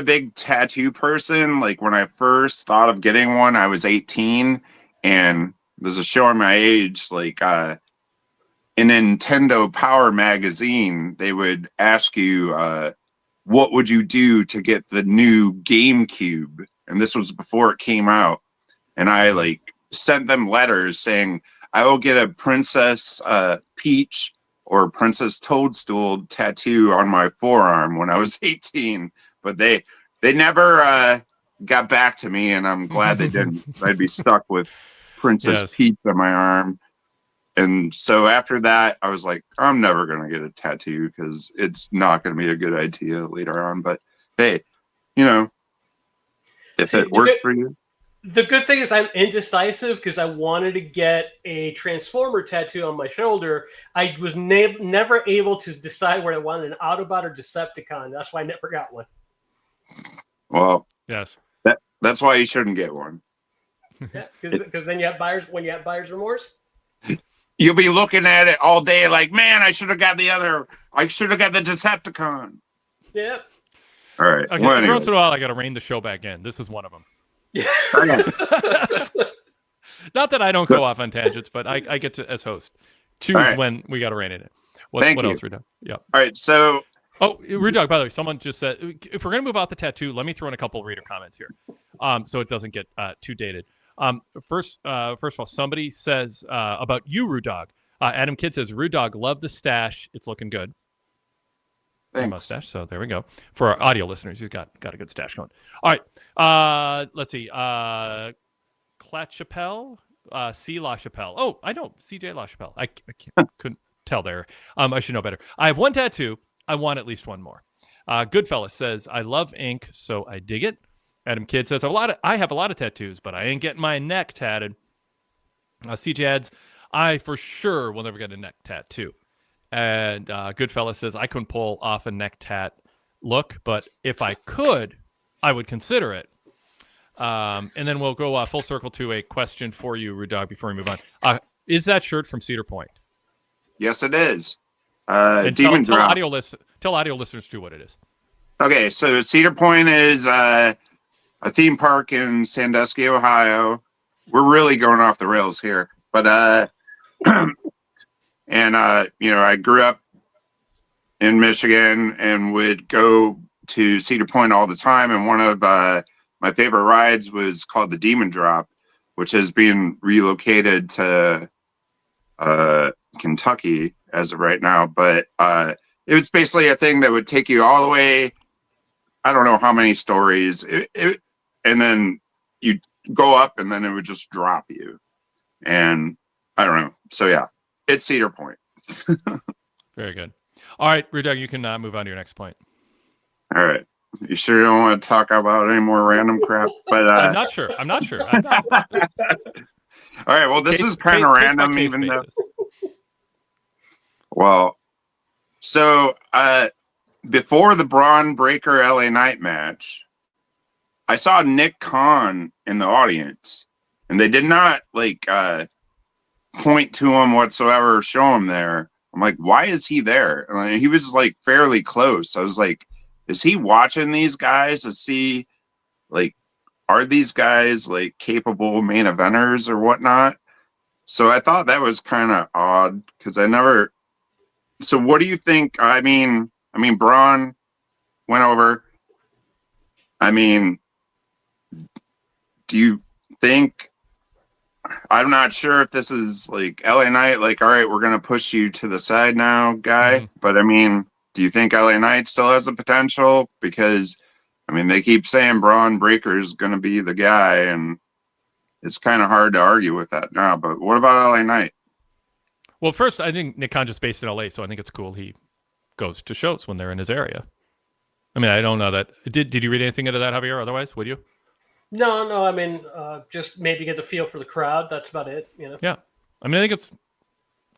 big tattoo person. Like, when I first thought of getting one, I was 18, and there's a showing my age. Like, in Nintendo Power magazine, they would ask you, what would you do to get the new GameCube? And this was before it came out. And I sent them letters saying, I will get a Princess Peach or Princess Toadstool tattoo on my forearm when I was 18. But they never got back to me, and I'm glad they didn't. I'd be stuck with Princess Peach on my arm. And so after that, I was like, I'm never going to get a tattoo because it's not going to be a good idea later on. But hey, if it works for you. The good thing is I'm indecisive because I wanted to get a Transformer tattoo on my shoulder. I was never able to decide whether I wanted an Autobot or Decepticon. That's why I never got one. Well, yes, that's why you shouldn't get one. Yeah, because then you have buyer's remorse. You'll be looking at it all day like, man, I should have got the Decepticon. Yeah. All right. Okay, well, every once in a while, I got to rein the show back in. This is one of them. Yeah. Not that I don't go off on tangents, but I get to, as host, choose when we got to rein it in. What else, Rudog? Yeah. All right. So. Oh, Rudog, by the way, someone just said, if we're going to move out the tattoo, let me throw in a couple of reader comments here, so it doesn't get too dated. First of all, somebody says about you, Rudog. Adam Kidd says, Rudog, love the stash. It's looking good. Thanks. mustache. So there we go. For our audio listeners, he's got a good stash going. All right. Let's see. Clat Chappelle, C La Chapelle. Oh, I know CJ La Chapelle. I couldn't tell there. I should know better. I have one tattoo. I want at least one more. Goodfellas says, I love ink, so I dig it. Adam Kidd says, I have a lot of tattoos, but I ain't getting my neck tatted. CJ adds, I for sure will never get a neck tattoo. And Goodfellas says, I couldn't pull off a neck tat look, but if I could, I would consider it. And then we'll go full circle to a question for you, Rude Dog, before we move on. Is that shirt from Cedar Point? Yes, it is. And Demon tell Drop. Tell audio listeners too what it is. Okay, so Cedar Point is a theme park in Sandusky, Ohio. We're really going off the rails here, but and I grew up in Michigan and would go to Cedar Point all the time. And one of my favorite rides was called the Demon Drop, which is being relocated to Kentucky as of right now. But it was basically a thing that would take you all the way. I don't know how many stories, and then you go up, and then it would just drop you. And I don't know. So yeah, it's Cedar Point. Very good. All right, Rudag, you can move on to your next point. All right. You sure you don't want to talk about any more random crap? But I'm not sure. I'm not sure. All right. Well, this is kind of random, even though. Well, so before the Braun Breaker LA Knight match, I saw Nick Khan in the audience, and they did not point to him whatsoever, or show him there. I'm like, why is he there? And he was like fairly close. I was like, is he watching these guys to see, are these guys capable main eventers or whatnot? So I thought that was kind of odd because I never. So what do you think? I mean, Braun went over. I mean, do you think? I'm not sure if this is LA Knight, all right, we're going to push you to the side now, guy. Mm-hmm. But I mean, do you think LA Knight still has the potential? Because, they keep saying Braun Breaker is going to be the guy, and it's kind of hard to argue with that now. But what about LA Knight? Well, first, I think Nick Khan just based in LA, so I think it's cool he goes to shows when they're in his area. I don't know that. Did you read anything into that, Javier? Otherwise, would you? No. Just maybe get the feel for the crowd. That's about it. Yeah. I think it's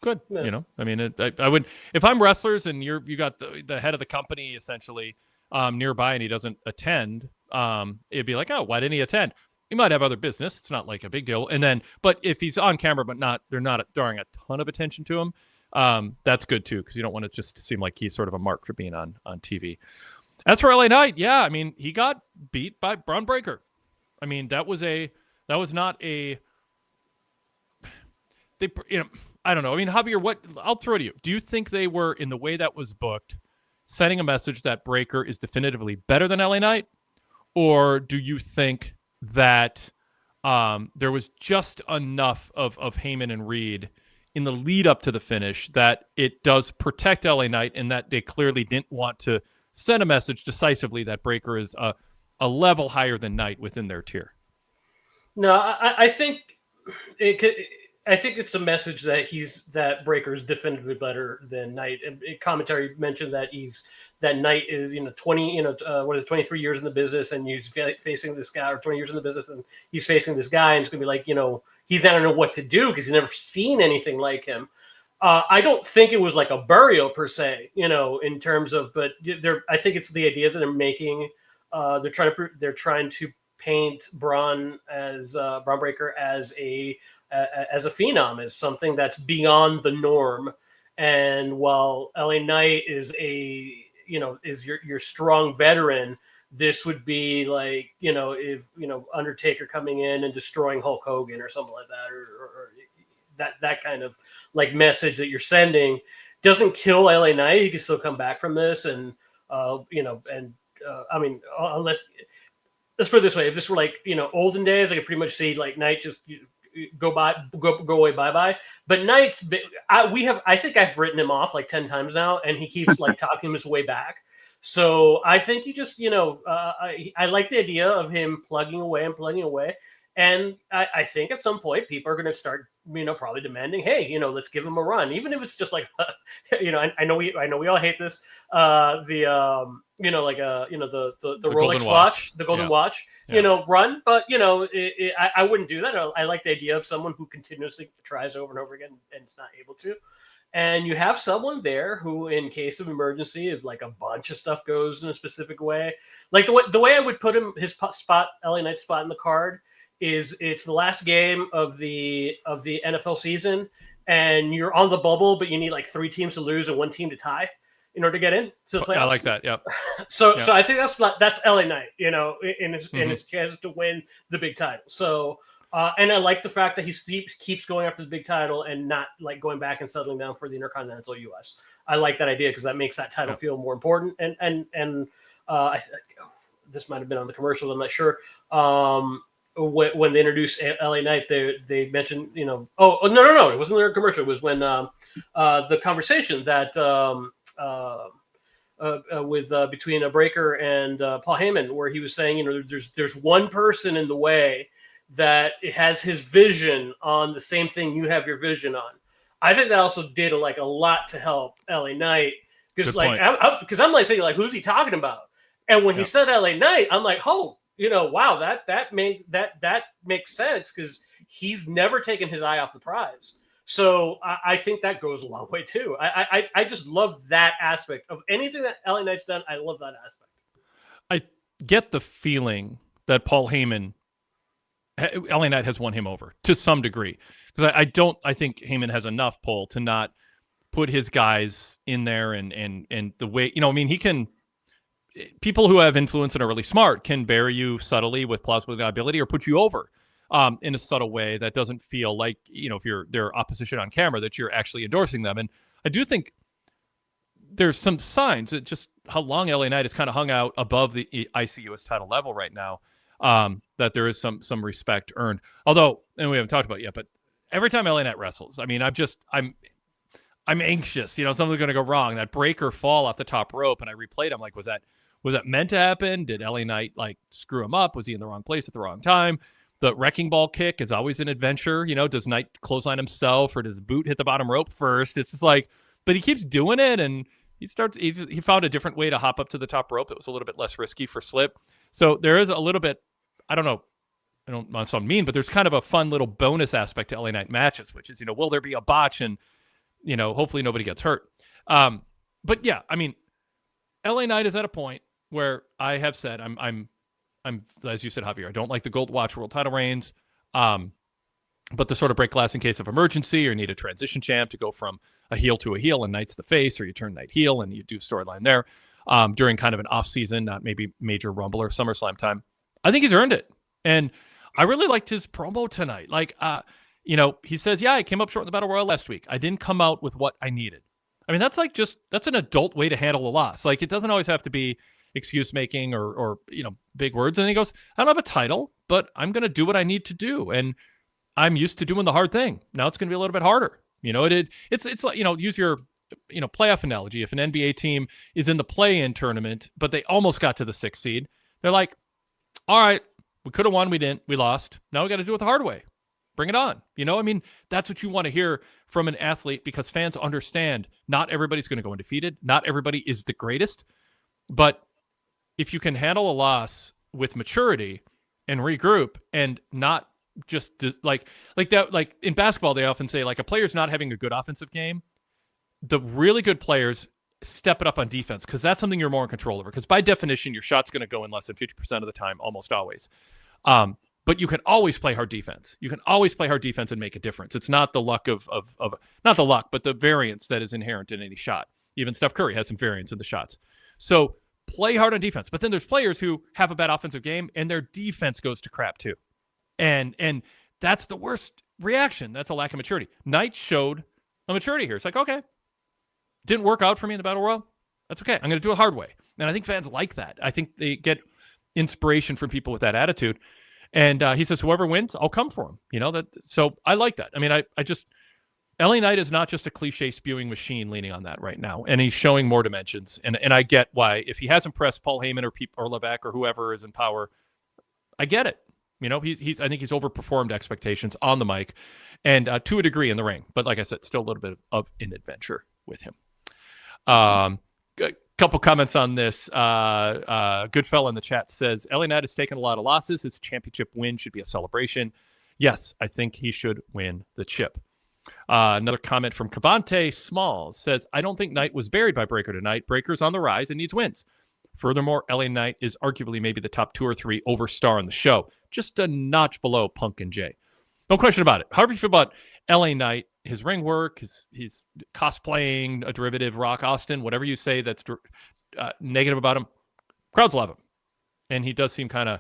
good. Yeah. I would, if I'm wrestlers and you got the head of the company essentially nearby and he doesn't attend, it'd be like, oh, why didn't he attend? He might have other business. It's not a big deal. And then, but if he's on camera, but they're not drawing a ton of attention to him, that's good too, because you don't want it just to seem like he's sort of a mark for being on TV. As for LA Knight, yeah, he got beat by Braun Breaker. That was not a. I don't know. Javier, I'll throw it to you. Do you think they were, in the way that was booked, sending a message that Breaker is definitively better than LA Knight, or do you think that there was just enough of Heyman and Reed in the lead up to the finish that it does protect LA Knight, and that they clearly didn't want to send a message decisively that Breaker is a level higher than Knight within their tier? No, I think I think it's a message that Breaker is definitively better than Knight. And commentary mentioned that Knight is 23 years in the business, and he's facing this guy, or 20 years in the business, and he's facing this guy, and it's gonna be he's not gonna know what to do because he's never seen anything like him. I don't think it was a burial per se, in terms of, but I think it's the idea that they're making. They're trying to paint Braun Breaker as a phenom, as something that's beyond the norm. And while LA Knight is is your strong veteran, this would be if Undertaker coming in and destroying Hulk Hogan or something like that, or that kind of message that you're sending doesn't kill LA Knight. He can still come back from this, and unless, let's put it this way, if this were olden days, I could pretty much see Knight just go away bye. But Knight's, I think I've written him off like 10 times now, and he keeps like talking his way back. So I think he just, I like the idea of him plugging away. And I think at some point people are going to start, probably demanding, hey, let's give him a run, even if it's just like, I know we all hate this, the Rolex watch, the golden watch, run, but I wouldn't do that. I like the idea of someone who continuously tries over and over again and is not able to. And you have someone there who, in case of emergency, if like a bunch of stuff goes in a specific way, like the way I would put him, his spot, LA Knight spot in the card, is it's the last game of the NFL season, and you're on the bubble, but you need like 3 teams to lose and 1 team to tie in order to get in to the playoffs. I like that. Yep. So I think that's LA Knight, in his chances to win the big title. So and I like the fact that he keeps going after the big title and not like going back and settling down for the Intercontinental US. I like that idea because that makes that title feel more important. And this might have been on the commercials, I'm not sure. When they introduced LA Knight, they mentioned, no, it wasn't their commercial. It was when the conversation that between Breaker and Paul Heyman, where he was saying, there's one person in the way that it has his vision on the same thing you have your vision on. I think that also did a lot to help LA Knight, because I'm like thinking like, who's he talking about? And when he said LA Knight, I'm like, oh. Wow, that makes sense, because he's never taken his eye off the prize. So I think that goes a long way too. I just love that aspect of anything that LA Knight's done. I love that aspect. I get the feeling that Paul Heyman, LA Knight has won him over to some degree, because I think Heyman has enough pull to not put his guys in there, and the way, he can. People who have influence and are really smart can bury you subtly with plausible deniability or put you over in a subtle way that doesn't feel like, if you're their opposition on camera, that you're actually endorsing them. And I do think there's some signs that just how long LA Knight has kind of hung out above the ICUS title level right now, that there is some respect earned. Although, and we haven't talked about it yet, but every time LA Knight wrestles, I'm anxious, something's going to go wrong. That breaker fall off the top rope, and I replayed, I'm like, was that meant to happen? Did LA Knight screw him up? Was he in the wrong place at the wrong time? The wrecking ball kick is always an adventure. Does Knight clothesline himself, or does boot hit the bottom rope first? It's just but he keeps doing it, and he found a different way to hop up to the top rope that was a little bit less risky for slip. So there is a little bit, I don't want to sound mean, but there's kind of a fun little bonus aspect to LA Knight matches, which is, will there be a botch, and hopefully nobody gets hurt. But yeah, LA Knight is at a point where I have said, I'm, as you said, Javier, I don't like the Gold Watch World title reigns. But the sort of break glass in case of emergency, or you need a transition champ to go from a heel to a heel, and Knight's the face, or you turn Knight heel and you do storyline there during kind of an off season, not maybe major Rumble or SummerSlam time. I think he's earned it. And I really liked his promo tonight. He says, yeah, I came up short in the Battle Royal last week. I didn't come out with what I needed. That's that's an adult way to handle a loss. It doesn't always have to be excuse making or big words. And he goes, I don't have a title, but I'm going to do what I need to do. And I'm used to doing the hard thing. Now it's going to be a little bit harder. It's like, use your, playoff analogy. If an NBA team is in the play-in tournament, but they almost got to the 6th seed, they're like, all right, we could have won. We didn't, we lost. Now we got to do it the hard way. Bring it on. That's what you want to hear from an athlete, because fans understand not everybody's going to go undefeated. Not everybody is the greatest, but if you can handle a loss with maturity and regroup, and not just like in basketball, they often say a player's not having a good offensive game. The really good players step it up on defense, because that's something you're more in control over, because by definition, your shot's going to go in less than 50% of the time, almost always. But you can always play hard defense. You can always play hard defense and make a difference. It's not the luck of not the luck, but the variance that is inherent in any shot. Even Steph Curry has some variance in the shots. So play hard on defense. But then there's players who have a bad offensive game and their defense goes to crap too. And that's the worst reaction. That's a lack of maturity. Knight showed a maturity here. It's like, okay, didn't work out for me in the Battle Royal. That's okay. I'm going to do it hard way. And I think fans like that. I think they get inspiration from people with that attitude. And he says, whoever wins, I'll come for him. You know, that. So I like that. I mean, I just, LA Knight is not just a cliche spewing machine leaning on that right now. And he's showing more dimensions. And I get why, if he hasn't pressed Paul Heyman or Levesque or whoever is in power, I get it. You know, I think he's overperformed expectations on the mic and to a degree in the ring. But like I said, still a little bit of an adventure with him. A couple comments on this. Good fella in the chat says, LA Knight has taken a lot of losses. His championship win should be a celebration. Yes, I think he should win the chip. Another comment from Cavante Smalls says, I don't think Knight was buried by Breakker tonight. Breakker's on the rise and needs wins. Furthermore, LA Knight is arguably maybe the top 2 or 3 over star on the show, just a notch below Punk and Jay. No question about it. However you feel about LA Knight, his ring work, he's cosplaying a derivative Rock Austin, whatever you say that's negative about him, crowds love him. And he does seem kind of,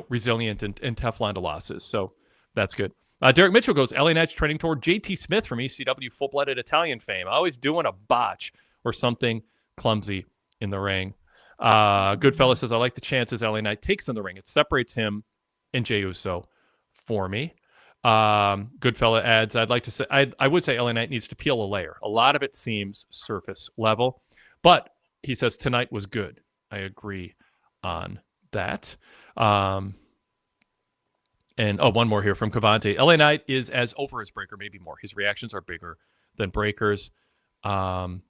resilient and Teflon to losses. So that's good. Derek Mitchell goes, LA Knight's trending toward JT Smith from ECW full-blooded Italian fame. Always doing a botch or something clumsy in the ring. Goodfella says, I like the chances LA Knight takes in the ring. It separates him and Jey Uso for me. Goodfella adds, I'd like to say, I would say LA Knight needs to peel a layer. A lot of it seems surface level, but he says tonight was good. I agree on that. And one more here from Cavante. LA Knight is as over as Breakker, maybe more. His reactions are bigger than Breakker's. And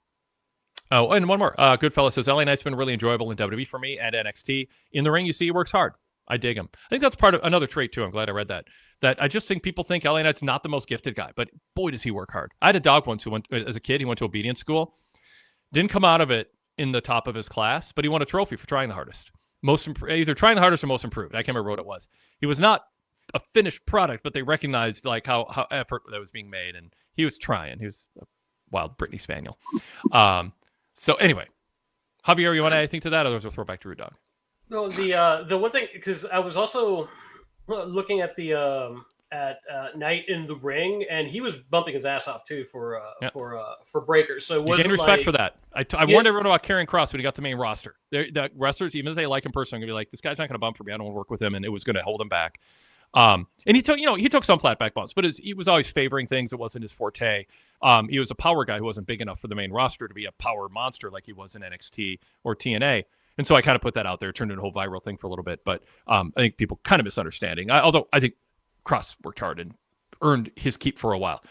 one more. Goodfella says, LA Knight's been really enjoyable in WWE for me and NXT. In the ring, you see he works hard. I dig him. I think that's part of another trait, too. I'm glad I read that. That I just think people think LA Knight's not the most gifted guy, but boy, does he work hard. I had a dog once who went, as a kid, he went to obedience school. Didn't come out of it in the top of his class, but he won a trophy for trying the hardest. Either trying the hardest or most improved. I can't remember what it was. He was not a finished product, but they recognized like how effort that was being made, and he was trying. He was a wild Brittany Spaniel. So anyway, Javier, you want to add anything to that? Otherwise, we'll throw it back to Rude Dog. No, the one thing, because I was also looking at the Knight in the ring, and he was bumping his ass off too for Breakker. So it wasn't gain respect for that. I warned everyone about Karrion Kross when he got the main roster. The wrestlers, even if they like him personally, are gonna be like, this guy's not gonna bump for me. I don't want to work with him, and it was gonna hold him back. And he took some flat back bumps, but he was always favoring things. It wasn't his forte. He was a power guy who wasn't big enough for the main roster to be a power monster like he was in NXT or TNA. And so I kind of put that out there, turned into a whole viral thing for a little bit. But I think people kind of misunderstanding. Although I think Kross worked hard and earned his keep for a while.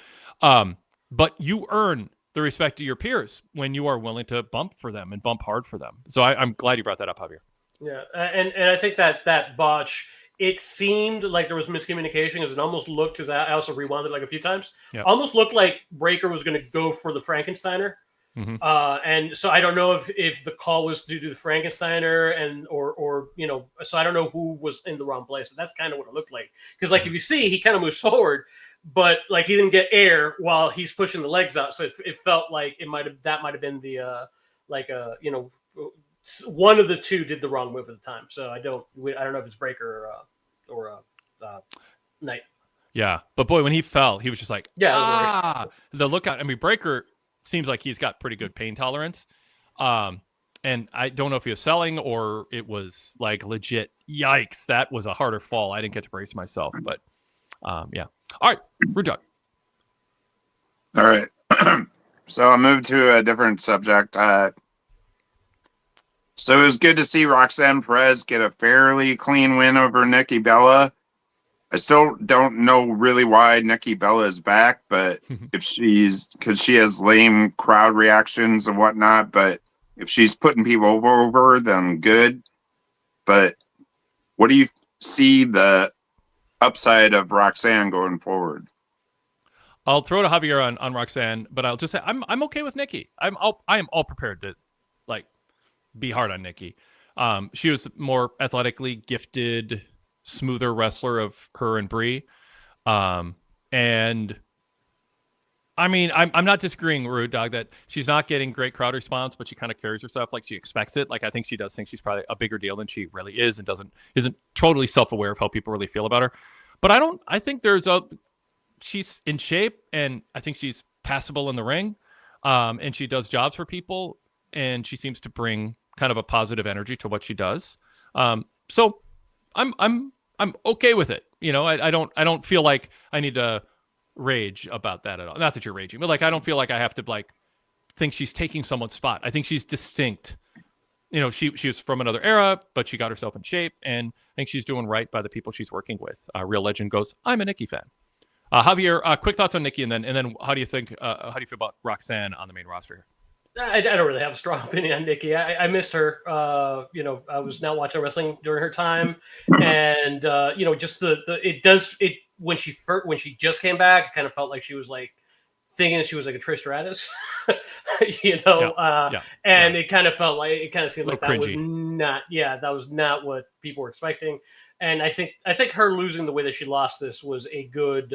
But you earn the respect of your peers when you are willing to bump for them and bump hard for them. So I'm glad you brought that up, Javier. Yeah, and I think that botch, it seemed like there was miscommunication because it almost looked, because I also rewound it like a few times, almost looked like Breakker was going to go for the Frankensteiner. Mm-hmm. And so I don't know if the call was due to the Frankensteiner or so I don't know who was in the wrong place, but that's kind of what it looked like. Because like if you see, he kind of moves forward, but like he didn't get air while he's pushing the legs out, so it felt like that might have been the one of the two did the wrong move at the time. So I don't know if it's Breakker or Knight. Yeah, but boy, when he fell, he was just like, the look out. I mean, Breakker seems like he's got pretty good pain tolerance. And I don't know if he was selling or it was like legit. Yikes, that was a harder fall. I didn't get to brace myself, but yeah. All right, Rude Dog. All right. So I'll move to a different subject. So it was good to see Roxanne Perez get a fairly clean win over Nikki Bella. I still don't know really why Nikki Bella is back, but because she has lame crowd reactions and whatnot, but if she's putting people over, then good. But what do you see the upside of Roxanne going forward? I'll throw to Javier on Roxanne, but I'll just say I'm okay with Nikki. I am all prepared to like be hard on Nikki. She was more athletically gifted, smoother wrestler of her and Brie. And I mean, I'm not disagreeing, Rude Dog, that she's not getting great crowd response, but she kind of carries herself like she expects it. Like I think she does think she's probably a bigger deal than she really is, and isn't totally self-aware of how people really feel about her. But I think she's in shape, and I think she's passable in the ring. And she does jobs for people, and she seems to bring kind of a positive energy to what she does. So I'm I'm okay with it. I don't feel like I need to rage about that at all. Not that you're raging, but like I don't feel like I have to like think she's taking someone's spot. I think she's distinct. She was from another era, but she got herself in shape, and I think she's doing right by the people she's working with. Real Legend goes, I'm a Nikki fan. Javier, quick thoughts on Nikki, and then how do you feel about Roxanne on the main roster here? I don't really have a strong opinion on Nikki. I missed her. I was not watching wrestling during her time, and just when she just came back, it kind of felt like she was like thinking she was like a Trish Stratus, and it kind of felt like seemed like that cringy. Was not what people were expecting, and I think her losing the way that she lost this was a good.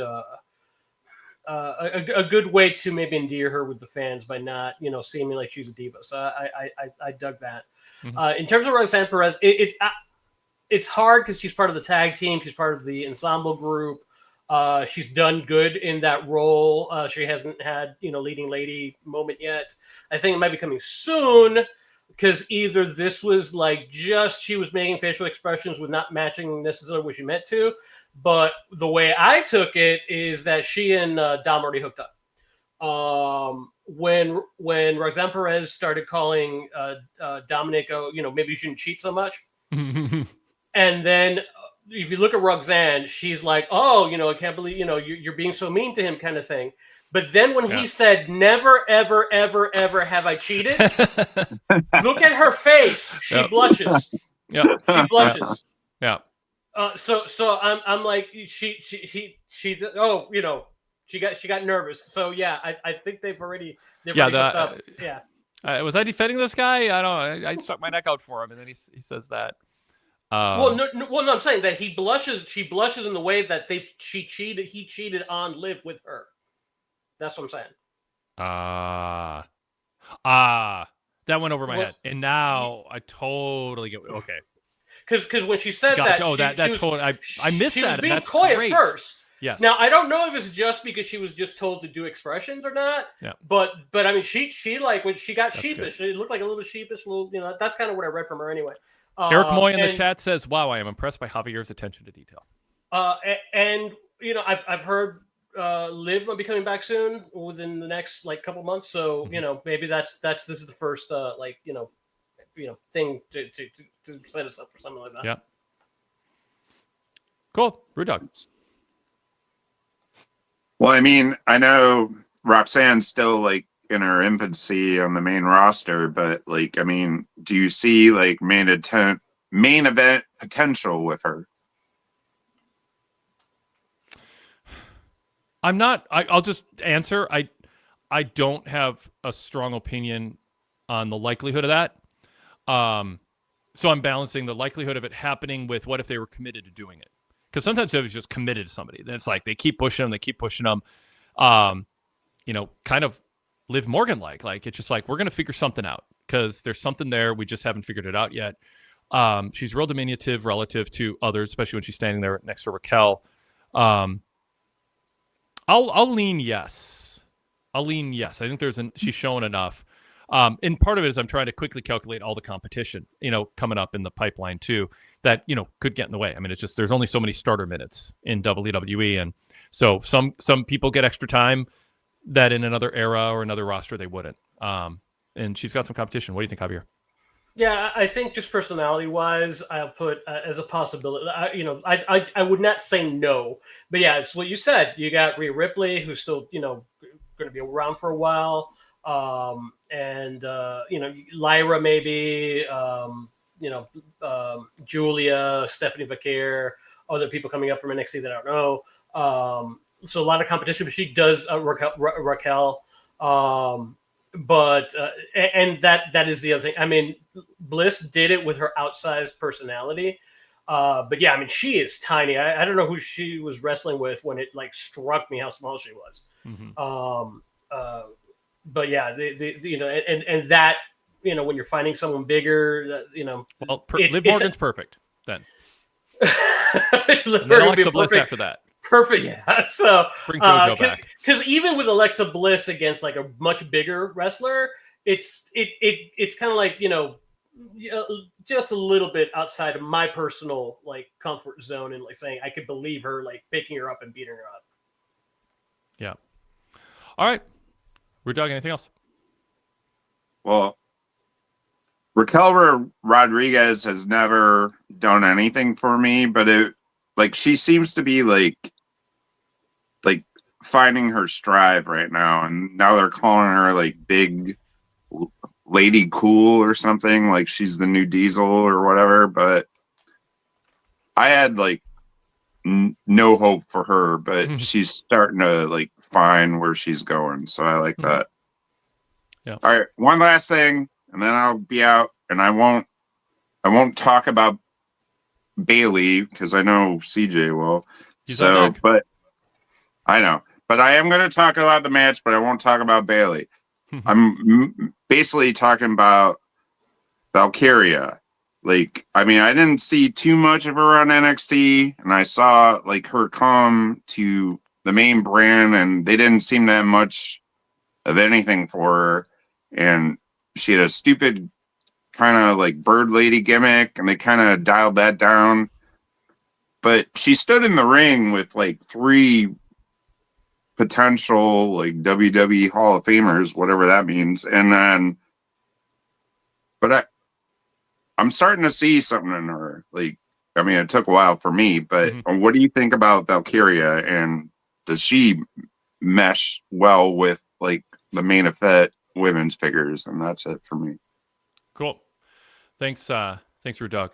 A good way to maybe endear her with the fans by not, seeming like she's a diva. So I dug that. Mm-hmm. In terms of Roxanne Perez, it's hard because she's part of the tag team. She's part of the ensemble group. She's done good in that role. She hasn't had, leading lady moment yet. I think it might be coming soon because either this was like just she was making facial expressions with not matching necessarily what she meant to. But the way I took it is that she and Dom already hooked up. When Roxanne Perez started calling Dominic, maybe you shouldn't cheat so much. And then if you look at Roxanne, she's like, oh, I can't believe, you're being so mean to him kind of thing. But then when he said, never, ever, ever, ever have I cheated, look at her face. She blushes. Yeah. She blushes. Yeah. So I'm like she got nervous. So yeah, I think they've already hooked up. Was I defending this guy? I don't know. I stuck my neck out for him, and then he says that. No, I'm saying that he blushes. She blushes in the way that he cheated on Liv with her. That's what I'm saying. That went over my head, and now I totally get. Okay. Because when she said that, I missed she that. She was being coy at first. Yes. Now I don't know if it's just because she was just told to do expressions or not. Yeah. But I mean, she like when she got sheepish, good. It looked like a little bit sheepish. That's kind of what I read from her anyway. Eric Moy in the chat says, "Wow, I am impressed by Javier's attention to detail." I've heard Liv will be coming back soon within the next couple months. So maybe this is the first thing to set us up for something like that. Yeah. Cool. Brewdog. Well, I mean, I know Roxanne's still in her infancy on the main roster, but do you see main event potential with her? I'm not. I'll just answer. I don't have a strong opinion on the likelihood of that. So I'm balancing the likelihood of it happening with what if they were committed to doing it. Because sometimes they was just committed to somebody. Then it's like they keep pushing them. Kind of Liv Morgan like it's just like we're gonna figure something out because there's something there. We just haven't figured it out yet. She's real diminutive relative to others, especially when she's standing there next to Raquel. I'll lean yes. I think she's shown enough. And part of it is I'm trying to quickly calculate all the competition, coming up in the pipeline too, that, could get in the way. I mean, it's just, there's only so many starter minutes in WWE. And so some people get extra time that in another era or another roster, they wouldn't. And she's got some competition. What do you think, Javier? Yeah, I think just personality wise, I'll put as a possibility. I would not say no, but yeah, it's what you said. You got Rhea Ripley, who's still, going to be around for a while. Lyra maybe, Julia, Stephanie Vaquer, other people coming up from NXT that I don't know. So a lot of competition, but she does Raquel. But that is the other thing. I mean, Bliss did it with her outsized personality. But yeah, I mean, she is tiny. I don't know who she was wrestling with when it struck me how small she was. Mm-hmm. But yeah, and that, when you're finding someone bigger, well, Liv Morgan's perfect then. And then Alexa Bliss after that. Perfect, yeah. So bring JoJo back. Because even with Alexa Bliss against a much bigger wrestler, it's kind of like Yeah, just a little bit outside of my personal like comfort zone, and like saying I could believe her like picking her up and beating her up. Yeah. All right. We're talking anything else? Well, Raquel Rodriguez has never done anything for me, but she seems to be like finding her stride right now, and now they're calling her like Big Lady Cool or something, like she's the new Diesel or whatever. But I had like no hope for her, but she's starting to like find where she's going, so I like that. Yeah. All right, one last thing, and then I'll be out, and I won't talk about Bailey because I know CJ will. He's on deck. But I know, but I am going to talk about the match, but I won't talk about Bailey. I'm basically talking about Valkyria. Like, I mean, I didn't see too much of her on NXT, and I saw like her come to the main brand, and they didn't seem to have much of anything for her. And she had a stupid kind of like bird lady gimmick, and they kind of dialed that down. But she stood in the ring with like 3 potential like WWE Hall of Famers, whatever that means. And then, but I'm starting to see something in her. Like, I mean, it took a while for me, but what do you think about Valkyria? And does she mesh well with like the main event women's figures? And that's it for me. Cool. Thanks, Rude Dog.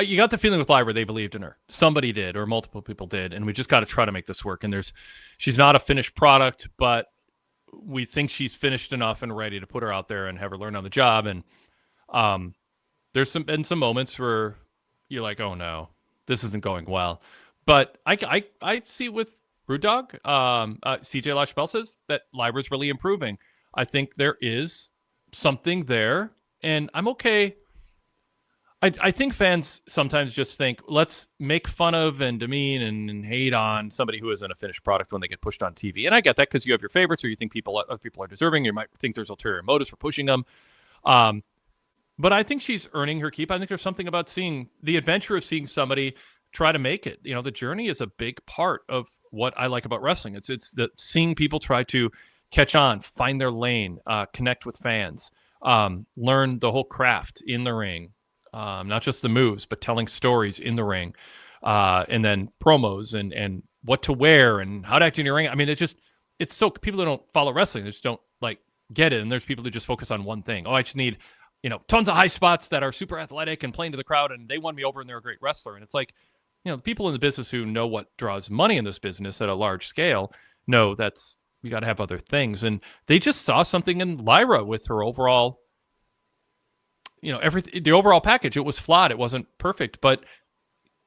You got the feeling with Lyra they believed in her. Somebody did, or multiple people did, and we just got to try to make this work. And she's not a finished product, but we think she's finished enough and ready to put her out there and have her learn on the job. And there's been some moments where you're like, oh no, this isn't going well. But I see with Rude Dog, CJ LaChapelle says that Lyra's really improving. I think there is something there, and I'm okay. I think fans sometimes just think, let's make fun of and demean and hate on somebody who isn't a finished product when they get pushed on TV. And I get that because you have your favorites, or you think people are deserving. You might think there's ulterior motives for pushing them. But I think she's earning her keep. I think there's something about seeing the adventure of seeing somebody try to make it. You know, the journey is a big part of what I like about wrestling. It's the seeing people try to catch on, find their lane, connect with fans, learn the whole craft in the ring. Not just the moves, but telling stories in the ring, and then promos and what to wear and how to act in your ring. I mean, it's so people who don't follow wrestling, they just don't like get it. And there's people who just focus on one thing. Oh, I just need, tons of high spots that are super athletic and playing to the crowd, and they won me over and they're a great wrestler. And it's like, the people in the business who know what draws money in this business at a large scale know that's, we got to have other things. And they just saw something in Lyra with her overall, everything, the overall package. It was flawed. It wasn't perfect, but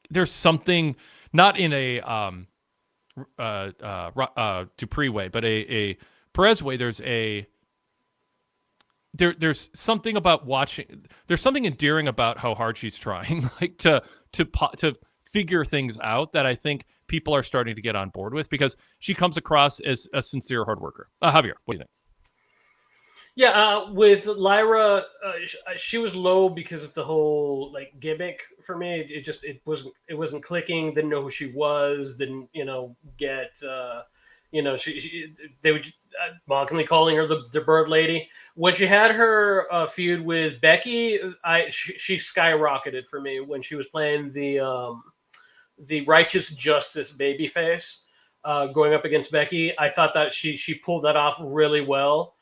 there's something, not in a Dupree way, but a Perez way. There's something about watching. There's something endearing about how hard she's trying, like to figure things out, that I think people are starting to get on board with, because she comes across as a sincere hard worker. Javier, what do you think? Yeah, with Lyra, she was low because of the whole like gimmick for me. It wasn't clicking. Didn't know who she was. Didn't get they would mockingly calling her the Bird Lady. When she had her feud with Becky, she skyrocketed for me when she was playing the Righteous Justice babyface, going up against Becky. I thought that she pulled that off really well.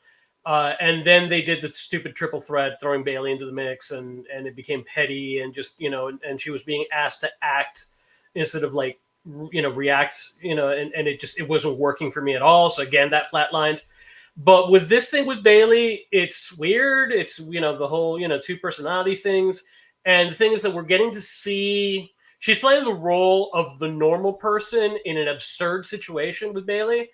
And then they did the stupid triple threat, throwing Bailey into the mix, and it became petty, and just, and she was being asked to act instead of like, react, and it wasn't working for me at all. So again, that flatlined. But with this thing with Bailey, it's weird. It's, the whole, 2 personality things. And the thing is that we're getting to see, she's playing the role of the normal person in an absurd situation with Bailey.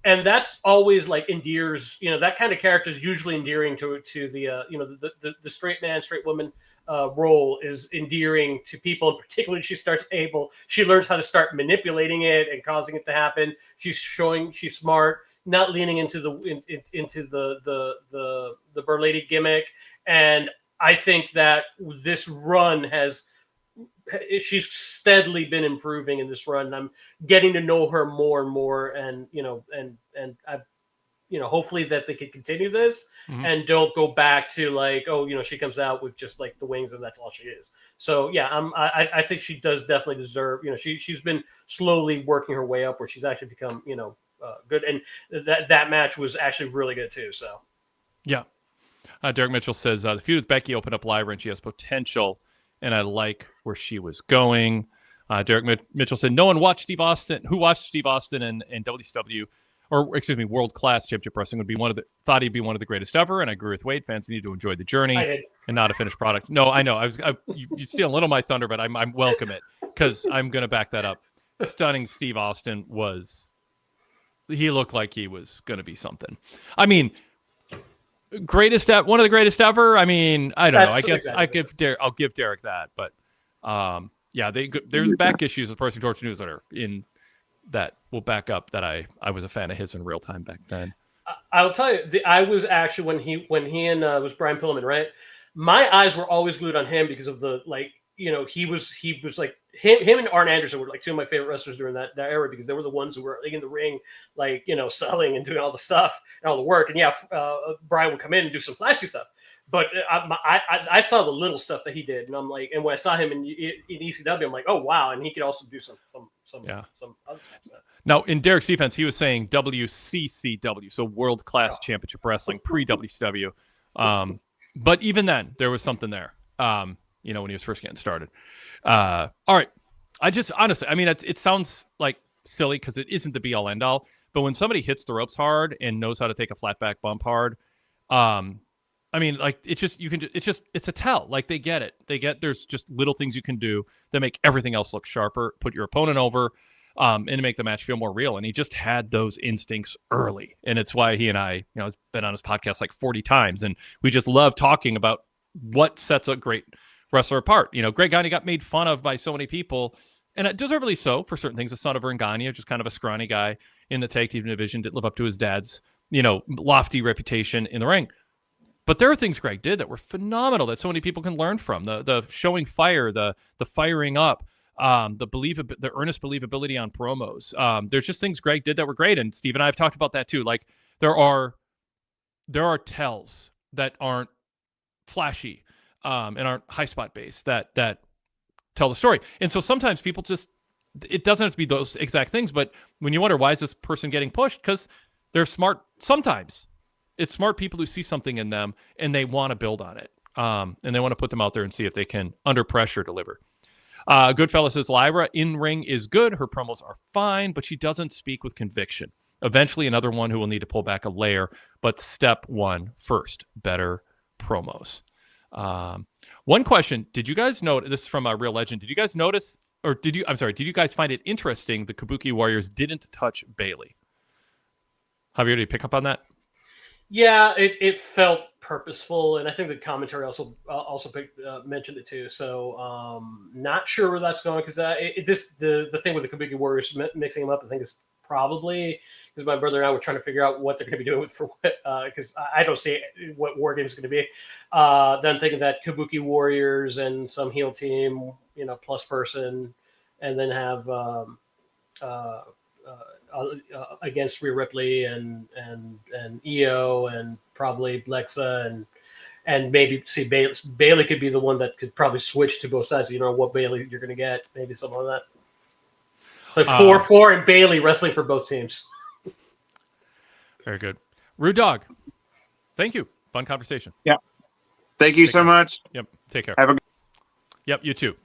And that's always like endears, that kind of character is usually endearing to the the straight man, straight woman role is endearing to people. And particularly, she learns how to start manipulating it and causing it to happen. She's showing she's smart, not leaning into the Bird Lady gimmick. And I think that this run she's steadily been improving in this run, and I'm getting to know her more and more, and I, hopefully that they can continue this and don't go back to like, she comes out with just like the wings and that's all she is. So yeah, I think she does definitely deserve, she's been slowly working her way up where she's actually become, good. And that match was actually really good too. So yeah. Derek Mitchell says the feud with Becky opened up Lyra and she has potential, and I like where she was going. Derek Mitchell said no one watched Steve Austin. Who watched Steve Austin and WCW, or excuse me, World Class Championship Wrestling thought he'd be one of the greatest ever. And I agree with Wade. Fans need to enjoy the journey and not a finished product. No, I know. You steal a little of my thunder, but I'm welcome it because I'm going to back that up. Stunning Steve Austin he looked like he was going to be something. I mean, one of the greatest ever. I mean, I don't know. I guess exactly. I'll give Derek that, but yeah, there's back issues with PWTorch newsletter in that will back up that I was a fan of his in real time back then. I'll tell you, I was actually when he and was Brian Pillman, right? My eyes were always glued on him because of the he was like him and Arn Anderson were like two of my favorite wrestlers during that era because they were the ones who were in the ring, selling and doing all the stuff and all the work. And yeah, Brian would come in and do some flashy stuff, but I saw the little stuff that he did, and I'm like, and when I saw him in ECW, I'm like, oh wow, and he could also do some other stuff. Now, in Derek's defense, he was saying WCCW, so World Class Championship Wrestling, pre-WCW. But even then, there was something there. When he was first getting started. All right. I just, honestly, I mean, it sounds like silly because it isn't the be-all, end-all, but when somebody hits the ropes hard and knows how to take a flat back bump hard, I mean, like, it's a tell. Like, they get it. There's just little things you can do that make everything else look sharper, put your opponent over, and to make the match feel more real. And he just had those instincts early. And it's why he and I, I've been on his podcast like 40 times, and we just love talking about what sets a great wrestler apart. Greg Gagne got made fun of by so many people, and deservedly so for certain things. The son of Vern Gagne, just kind of a scrawny guy in the tag team division, didn't live up to his dad's, lofty reputation in the ring. But there are things Greg did that were phenomenal that so many people can learn from. The showing fire, the firing up, the earnest believability on promos. There's just things Greg did that were great, and Steve and I have talked about that too. Like there are tells that aren't flashy. And aren't high spot based that tell the story. And so sometimes people it doesn't have to be those exact things, but when you wonder why is this person getting pushed, because they're smart. Sometimes it's smart people who see something in them and they want to build on it. And they want to put them out there and see if they can under pressure deliver. Goodfellas says Lyra in ring is good. Her promos are fine, but she doesn't speak with conviction. Eventually another one who will need to pull back a layer, but step one first, better promos. One question, did you guys notice, this is from a Real Legend, did you guys notice, or did you guys find it interesting the Kabuki Warriors didn't touch Bayley? Javier, did you pick up on that? Yeah, it felt purposeful, and I think the commentary also mentioned it too. So not sure where that's going, because the thing with the Kabuki Warriors mixing them up, I think is probably because my brother and I were trying to figure out what they're going to be doing for what, because I don't see what War Games is going to be. Then I'm thinking that Kabuki Warriors and some heel team, plus person, and then have against Rhea Ripley and Io and probably Lexa and maybe see Bayley could be the one that could probably switch to both sides. What Bayley you're going to get, maybe something like that. It's like 4 and Bayley wrestling for both teams. Very good. Rude Dog, thank you. Fun conversation. Yeah. Thank you so much. Yep. Take care. Have a good. Yep. You too.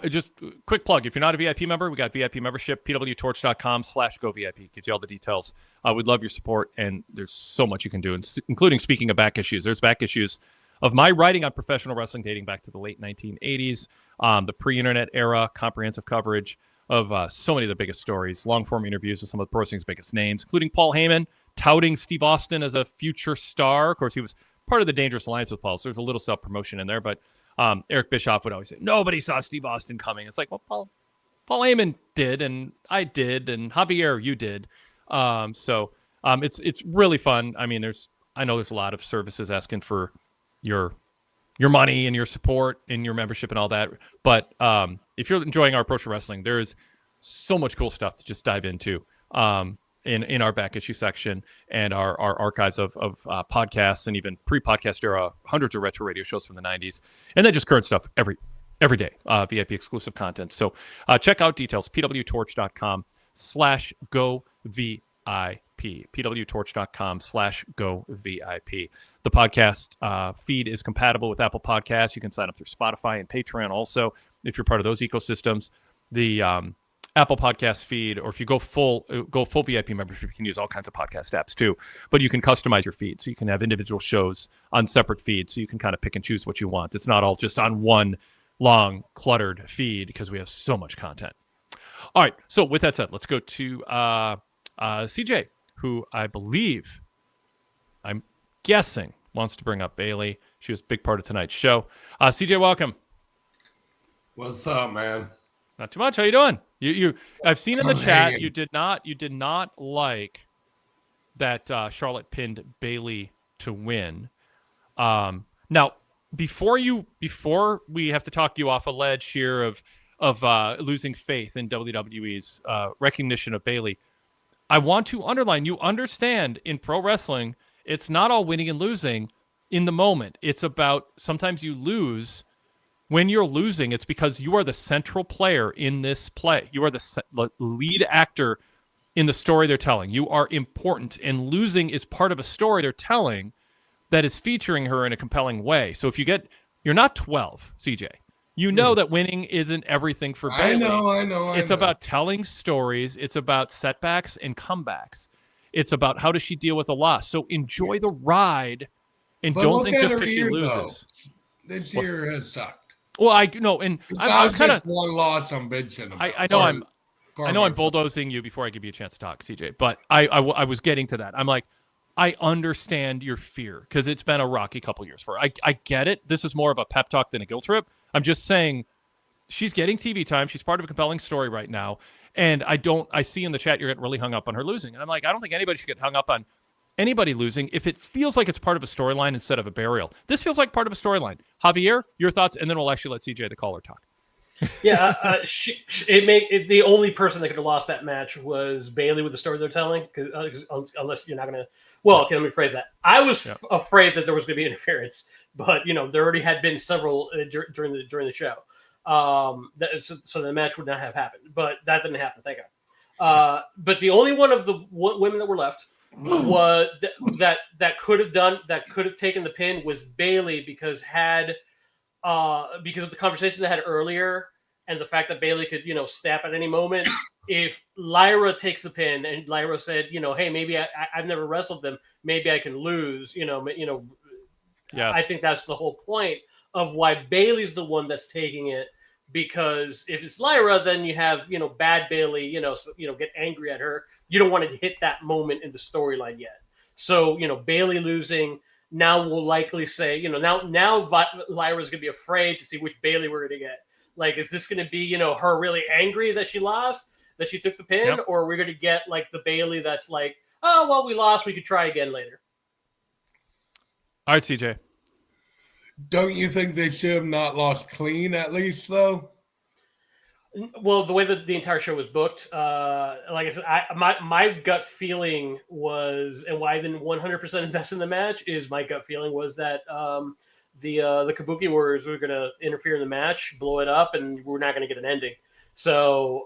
Just quick plug. If you're not a VIP member, we got VIP membership, pwtorch.com/govip. Gives you all the details. We'd love your support, and there's so much you can do, including speaking of back issues. There's back issues of my writing on professional wrestling dating back to the late 1980s, the pre-internet era, comprehensive coverage of so many of the biggest stories, long-form interviews with some of the pro wrestling's biggest names, including Paul Heyman, touting Steve Austin as a future star. Of course, he was part of the Dangerous Alliance with Paul, so there's a little self-promotion in there, but Eric Bischoff would always say, nobody saw Steve Austin coming. It's like, well, Paul Heyman did, and I did, and Javier, you did. It's really fun. I mean, I know there's a lot of services asking for your your money and your support and your membership and all that. But if you're enjoying our approach to wrestling, there is so much cool stuff to just dive into in our back issue section and our archives of podcasts and even pre-podcast era, hundreds of retro radio shows from the 90s. And then just current stuff every day, VIP exclusive content. So check out details, pwtorch.com/govip. pwtorch.com/govip. The podcast feed is compatible with Apple Podcasts. You can sign up through Spotify and Patreon also if you're part of those ecosystems. The Apple Podcast feed, or if you go full VIP membership, you can use all kinds of podcast apps too. But you can customize your feed, so you can have individual shows on separate feeds, so you can kind of pick and choose what you want. It's not all just on one long cluttered feed because we have so much content. All right, so with that said, let's go to CJ, who I'm guessing wants to bring up Bailey. She was a big part of tonight's show. CJ, welcome. What's up, man? Not too much. How you doing? I've seen in the chat you did not like that Charlotte pinned Bailey to win. Now, before we have to talk you off a ledge here of losing faith in WWE's recognition of Bailey, I want to underline, you understand in pro wrestling, it's not all winning and losing in the moment. It's about sometimes you lose. When you're losing, it's because you are the central player in this play. You are the lead actor in the story they're telling. You are important, and losing is part of a story they're telling that is featuring her in a compelling way. So if you're not 12, CJ. You know that winning isn't everything for Bailey. I know. It's about telling stories. It's about setbacks and comebacks. It's about how does she deal with a loss. So enjoy the ride, and don't think just because she loses. This year has sucked. Well, I know, and I was kind of one loss I'm bitching about. I know I'm bulldozing you before I give you a chance to talk, CJ. But I was getting to that. I'm like, I understand your fear because it's been a rocky couple years for her. I get it. This is more of a pep talk than a guilt trip. I'm just saying she's getting TV time. She's part of a compelling story right now. And I see in the chat you're getting really hung up on her losing. And I'm like, I don't think anybody should get hung up on anybody losing if it feels like it's part of a storyline instead of a burial. This feels like part of a storyline. Javier, your thoughts, and then we'll actually let CJ the caller talk. Yeah, the only person that could have lost that match was Bailey with the story they're telling. Unless you're not going to. Well, okay, let me phrase that. I was afraid that there was going to be interference, but there already had been several during the show. So the match would not have happened, but that didn't happen. Thank God. But the only one of the women that were left was that could have taken the pin was Bailey because of the conversation they had earlier and the fact that Bailey could snap at any moment. If Lyra takes the pin and Lyra said hey, maybe I've never wrestled them, maybe I can lose, yes. I think that's the whole point of why Bailey's the one that's taking it, because if it's Lyra, then you have bad Bailey get angry at her. You don't want to hit that moment in the storyline yet. So, Bailey losing now will likely say, now Lyra's going to be afraid to see which Bailey we're going to get. Like, is this going to be, her really angry that she lost, that she took the pin? Yep. Or are we going to get, like, the Bailey that's like, oh, well, we lost. We could try again later. All right, CJ. Don't you think they should have not lost clean at least, though? Well, the way that the entire show was booked, like I said, my gut feeling was, and why I didn't 100% invest in the match, is my gut feeling was that the Kabuki Warriors were going to interfere in the match, blow it up, and we're not going to get an ending. So,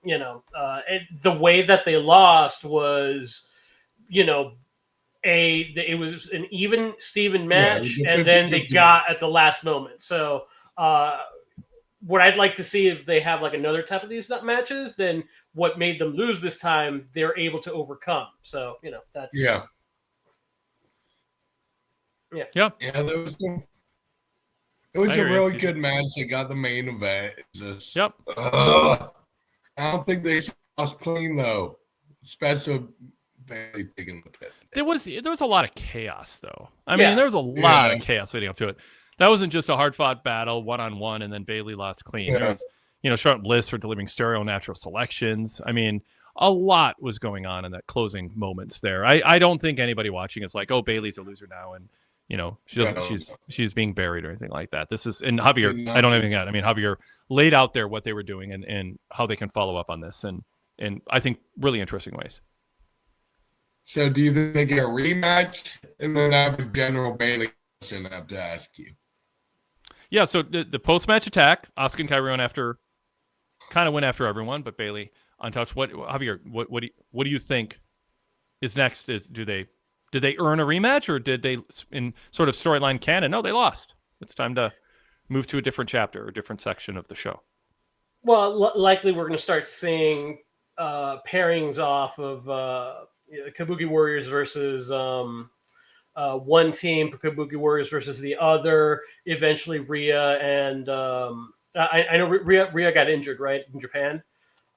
the way that they lost was, it was an even Steven match, and then they got at the last moment. So, what I'd like to see if they have like another type of these matches, then what made them lose this time, they're able to overcome. So, that's yeah. It was a really good match. They got the main event. I don't think they lost clean though, especially Bailey taking the pit. There was a lot of chaos though. I mean, there was a lot of chaos leading up to it. That wasn't just a hard-fought battle, one-on-one, and then Bailey lost clean. Yeah. There was, Charlotte Bliss for delivering stereo natural selections. I mean, a lot was going on in that closing moments there. I don't think anybody watching is like, oh, Bailey's a loser now, and she doesn't. She's being buried or anything like that. This is and Javier. I don't have anything out. I mean, Javier laid out there what they were doing and how they can follow up on this, and I think really interesting ways. So, do you think they get a rematch? And then I have a general Bailey question I have to ask you. Yeah. So the post match attack, Asuka and Kairi went after everyone, but Bailey untouched. Javier? What do you think is next? Did they earn a rematch, or did they, in sort of storyline canon? No, they lost. It's time to move to a different chapter or a different section of the show. Well, likely we're going to start seeing pairings off of Kabuki Warriors versus one team, Kabuki Warriors versus the other. Eventually, Rhea and I know Rhea got injured, right, in Japan,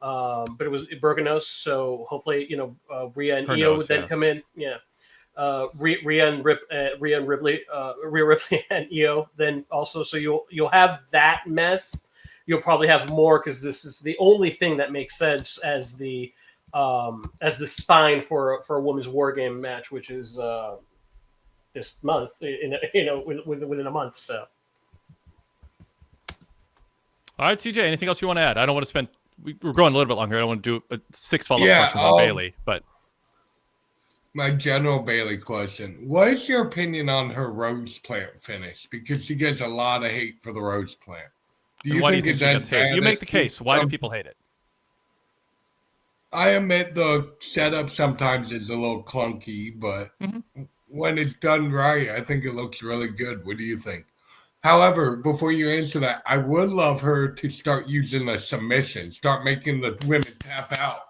but it was broken nose. So hopefully, Rhea and Io would then come in. Yeah. Rhea Ripley and Io then also, so you'll have that mess. You'll probably have more because this is the only thing that makes sense as the spine for a women's war game match, which is this month within a month. So, all right, CJ, anything else you want to add? I don't want to spend. We're going a little bit longer. I don't want to do 6 follow-up questions on Bailey, but. My general Bailey question. What is your opinion on her rose plant finish? Because she gets a lot of hate for the rose plant. Why do you think she gets hate? You make the case. Why do people hate it? I admit the setup sometimes is a little clunky, but when it's done right, I think it looks really good. What do you think? However, before you answer that, I would love her to start using a submission, start making the women tap out.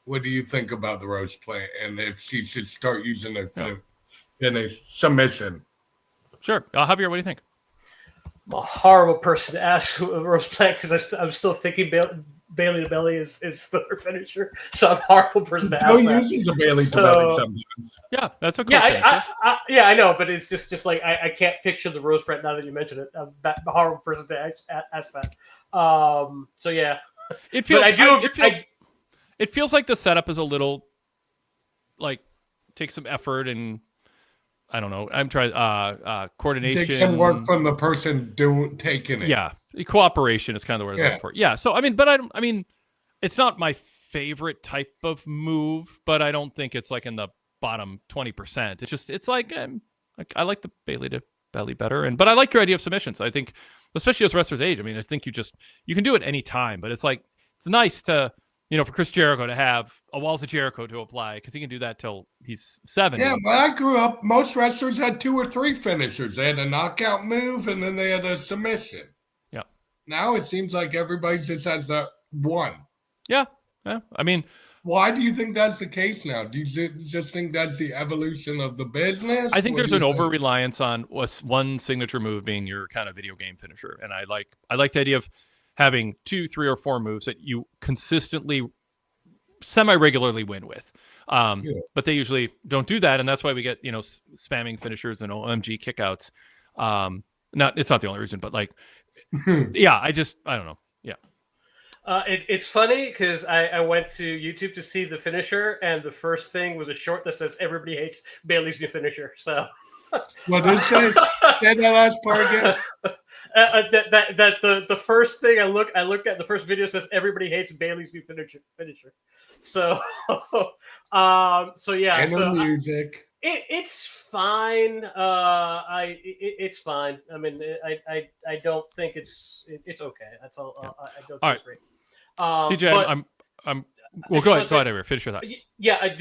What do you think about the rose plant, and if she should start using it in a submission? Sure. Javier, what do you think? I'm a horrible person to ask a rose plant because I'm still thinking Bailey to belly is her finisher. So I'm a horrible person to ask. No, uses a Bailey to belly sometimes. Yeah, that's a cool finisher. I know, but it's just like I can't picture the rose plant now that you mention it. I'm a horrible person to ask that. So yeah, it feels. It feels like the setup is a little, like, takes some effort and, I don't know, I'm trying, coordination. Take some work from the person taking it. Yeah, cooperation is kind of the word I'm looking for. Yeah, so, I mean, it's not my favorite type of move, but I don't think it's, like, in the bottom 20%. It's like, I like the Bailey to belly better, but I like your idea of submissions. I think, especially as wrestlers age, I mean, I think you can do it any time, but it's like, it's nice to, for Chris Jericho to have a Walls of Jericho to apply because he can do that till he's 70. Yeah, when I grew up, most wrestlers had 2 or 3 finishers. They had a knockout move and then they had a submission. Yeah. Now it seems like everybody just has that one. Yeah. I mean, why do you think that's the case now? Do you just think that's the evolution of the business? I think there's an over-reliance on one signature move being your kind of video game finisher, and I like the idea of having 2, 3, or 4 moves that you consistently, semi-regularly win with. But they usually don't do that, and that's why we get, spamming finishers and OMG kickouts. It's not the only reason, but like, yeah, I don't know. Yeah. It's funny because I went to YouTube to see the finisher, and the first thing was a short that says "Everybody hates Bailey's new finisher." So, what is it? Say that last part again. The first thing I looked at, the first video says "Everybody hates Bailey's new finisher." So, so yeah. And the music. It's fine. It's fine. I mean, I don't think it's okay. That's all. Yeah. I don't think all it's great. CJ, well, go ahead, Avery. Finish your thought. Yeah,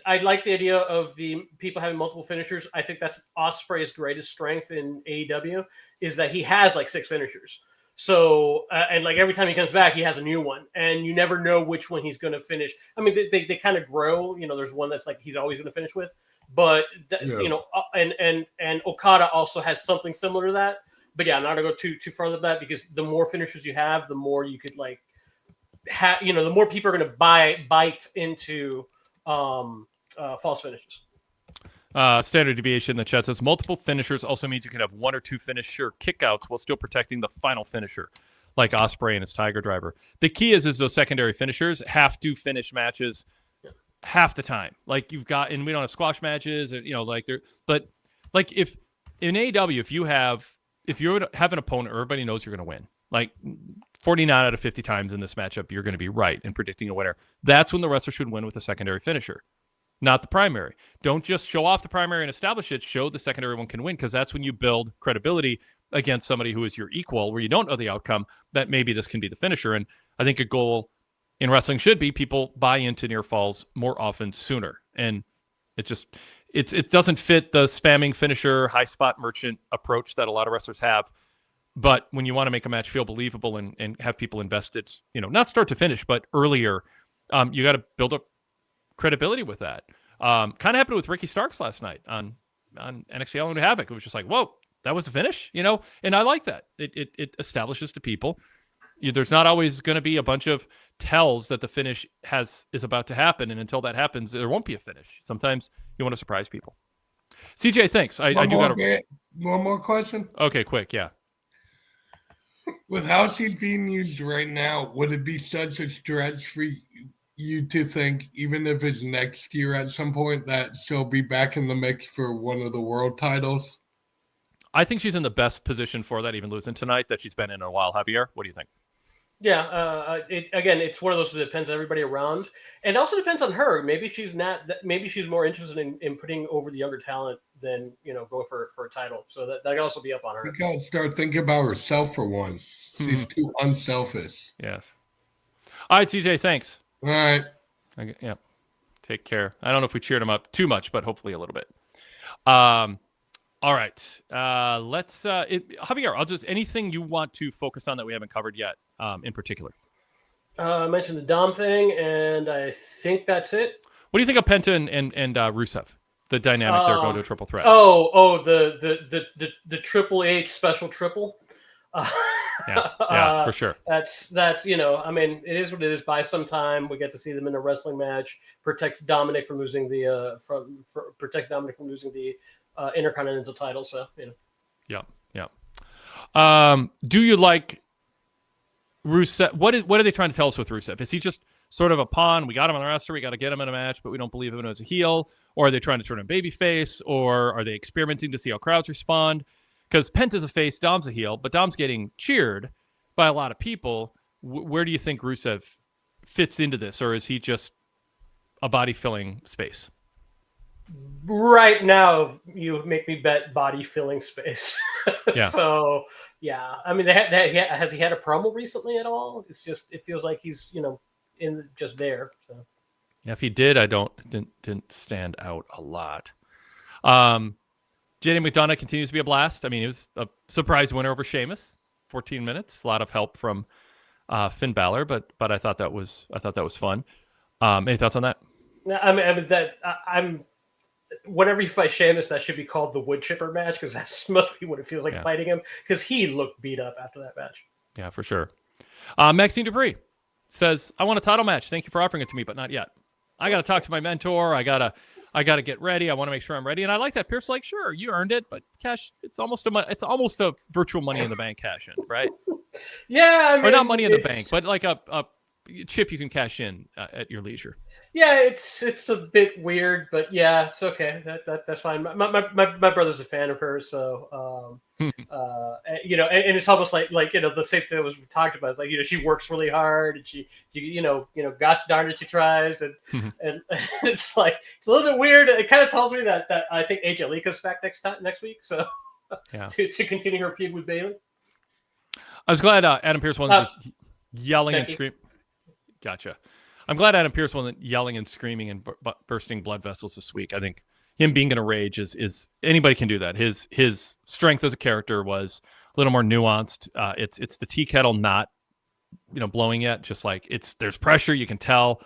I like the idea of the people having multiple finishers. I think that's Ospreay's greatest strength in AEW is that he has like 6 finishers. So, and like every time he comes back, he has a new one, and you never know which one he's going to finish. I mean, they kind of grow. There's one that's like he's always going to finish with, but and Okada also has something similar to that. But yeah, I'm not going to go too far than that because the more finishers you have, the more you could like. The more people are going to bite into false finishes. Standard deviation in the chat says multiple finishers also means you can have 1 or 2 finisher kickouts while still protecting the final finisher, like Ospreay and his Tiger Driver. The key is those secondary finishers have to finish matches half the time. Like you've got, and we don't have squash matches, but like if in AEW, if you have an opponent, everybody knows you're going to win. Like 49 out of 50 times in this matchup, you're going to be right in predicting a winner. That's when the wrestler should win with a secondary finisher, not the primary. Don't just show off the primary and establish it. Show the secondary one can win, because that's when you build credibility against somebody who is your equal, where you don't know the outcome, that maybe this can be the finisher. And I think a goal in wrestling should be people buy into near falls more often sooner. And it doesn't fit the spamming finisher, high spot merchant approach that a lot of wrestlers have. But when you want to make a match feel believable and have people invested, not start to finish, but earlier, you got to build up credibility with that. Kind of happened with Ricky Starks last night on NXT Halloween Havoc. It was just like, whoa, that was the finish, and I like that. It establishes to people. There's not always going to be a bunch of tells that the finish is about to happen, and until that happens, there won't be a finish. Sometimes you want to surprise people. CJ, thanks. I do got one more question. Okay, quick, yeah. With how she's being used right now, would it be such a stretch for you to think, even if it's next year at some point, that she'll be back in the mix for one of the world titles? I think she's in the best position for that, even losing tonight, that she's been in a while. Javier, what do you think? Yeah, it's one of those that depends on everybody around, and it also depends on her. Maybe she's not. Maybe she's more interested in putting over the younger talent than go for a title. So that can also be up on her. You gotta start thinking about herself for once. She's too unselfish. Yes. All right, CJ, thanks. All right. Yeah. Take care. I don't know if we cheered him up too much, but hopefully a little bit. All right. Let's Javier, anything you want to focus on that we haven't covered yet, in particular? I mentioned the Dom thing, and I think that's it. What do you think of Penta and Rusev? The dynamic they're going to a triple threat. The Triple H special triple. Yeah, for sure. That's it is what it is. By some time we get to see them in a wrestling match. Protects Dominic from losing the Intercontinental title. So Yeah. Do you like Rusev? What are they trying to tell us with Rusev? Is he just sort of a pawn? We got him on the roster. We got to get him in a match, but we don't believe him as a heel. Or are they trying to turn him babyface? Or are they experimenting to see how crowds respond? Because Penta's a face, Dom's a heel, but Dom's getting cheered by a lot of people. Where do you think Rusev fits into this? Or is he just a body-filling space? Right now, you make me bet body-filling space. Yeah. So, yeah. I mean, has he had a promo recently at all? It feels like he's, just there. So. Yeah, if he did, didn't stand out a lot. JD McDonough continues to be a blast. I mean, he was a surprise winner over Sheamus, 14 minutes. A lot of help from Finn Balor, but I thought that was fun. Any thoughts on that? Whenever you fight Sheamus, that should be called the wood chipper match, because that must be what it feels like fighting him, because he looked beat up after that match. Yeah, for sure. Maxine Dupree says, "I want a title match. Thank you for offering it to me, but not yet. I got to talk to my mentor. I gotta get ready. I want to make sure I'm ready." And I like that. Pierce like, sure, you earned it, but cash. It's almost a virtual Money in the Bank cash in, right? Yeah, I mean, or not Money in the Bank, but like a chip you can cash in at your leisure. Yeah, it's a bit weird, but yeah, it's okay. That's fine. My brother's a fan of hers, so and it's almost like the same thing that was talked about. It's like she works really hard, and she gosh darn it, she tries, and and it's like it's a little bit weird. It kind of tells me that I think AJ Lee comes back next week, so to continue her feud with Bayley. I was glad Adam Pearce wasn't just yelling and screaming. Gotcha. I'm glad Adam Pearce wasn't yelling and screaming and bursting blood vessels this week. I think him being in a rage is anybody can do that. His strength as a character was a little more nuanced. It's the tea kettle not blowing yet. Just like there's pressure, you can tell,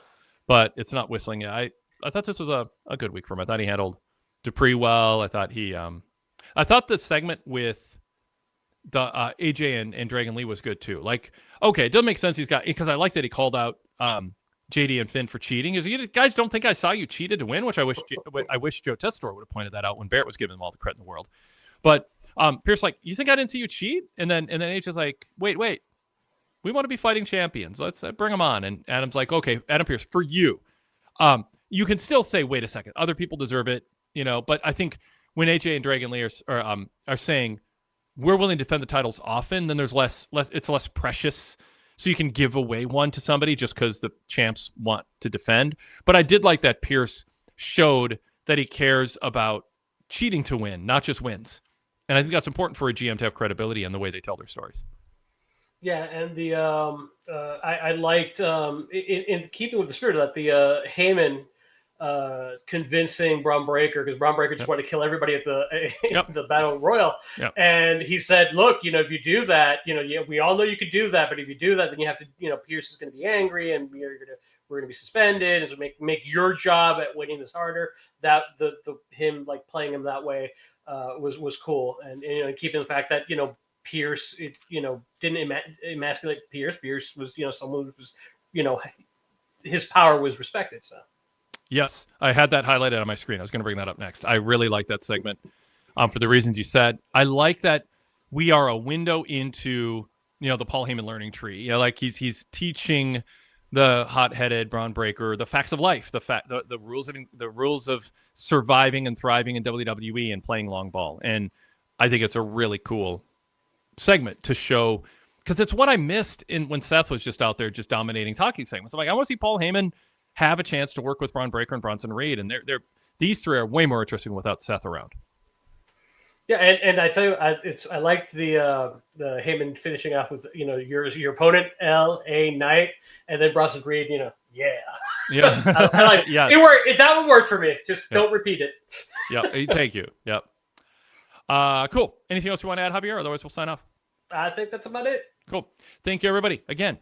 but it's not whistling yet. I thought this was a good week for him. I thought he handled Dupree well. I thought the segment with the AJ and Dragon Lee was good too. Like, okay, it doesn't make sense because I like that he called out JD and Finn for cheating. You guys don't think I saw you cheated to win, which I wish Joe Tessitore would have pointed that out when Barrett was giving him all the credit in the world. But Pierce like, you think I didn't see you cheat? And then AJ's like, wait, we want to be fighting champions. Let's bring them on. And Adam's like, okay, Adam Pearce, for you, you can still say, wait a second, other people deserve it, but I think when AJ and Dragon Lee are saying we're willing to defend the titles often, then there's less it's less precious. So you can give away one to somebody just because the champs want to defend. But I did like that Pierce showed that he cares about cheating to win, not just wins. And I think that's important for a GM to have credibility in the way they tell their stories. Yeah, and the I liked in keeping with the spirit of that, the Heyman convincing Braun Breaker, because Braun Breaker just wanted to kill everybody at the Battle Royal. Yep. And he said, look, if you do that, we all know you could do that, but if you do that, then you have to, Pierce is going to be angry and we're going to be suspended, and so make your job at winning this harder. That him like playing him that way was cool, and keeping the fact that Pierce didn't emasculate Pierce. Pierce was someone who was his power was respected. So yes, I had that highlighted on my screen. I was going to bring that up next. I really like that segment for the reasons you said. I like that we are a window into the Paul Heyman learning tree. Like he's teaching the hot-headed Braun Breaker the facts of life, the rules of surviving and thriving in WWE and playing long ball. And I think it's a really cool segment to show, because it's what I missed when Seth was just out there just dominating talking segments. I'm like, I want to see Paul Heyman have a chance to work with Braun Breaker and Bronson Reed, and these three are way more interesting without Seth around. Yeah, and I tell you, I liked the Heyman finishing off with your opponent L.A. Knight, and then Bronson Reed, yeah. I like yeah. It worked. That one worked for me. Just don't repeat it. Yeah, thank you. Yep. Cool. Anything else you want to add, Javier? Otherwise, we'll sign off. I think that's about it. Cool. Thank you, everybody. Again,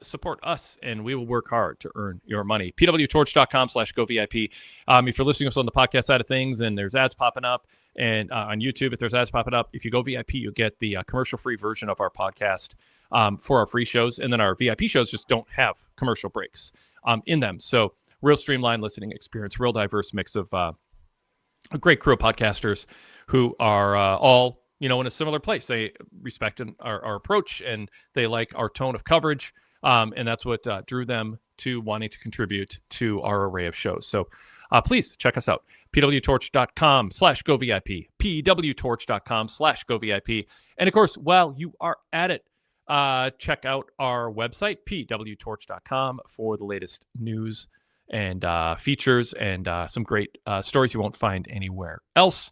support us, and we will work hard to earn your money. PWTorch.com/GoVIP. If you're listening to us on the podcast side of things and there's ads popping up, and on YouTube, if there's ads popping up, if you go VIP, you get the commercial-free version of our podcast for our free shows. And then our VIP shows just don't have commercial breaks in them. So real streamlined listening experience, real diverse mix of a great crew of podcasters who are all in a similar place. They respect our approach, and they like our tone of coverage. And that's what drew them to wanting to contribute to our array of shows. So please check us out. PWTorch.com/GoVIP. PWTorch.com/GoVIP. And of course, while you are at it, check out our website, PWTorch.com, for the latest news and features and some great stories you won't find anywhere else.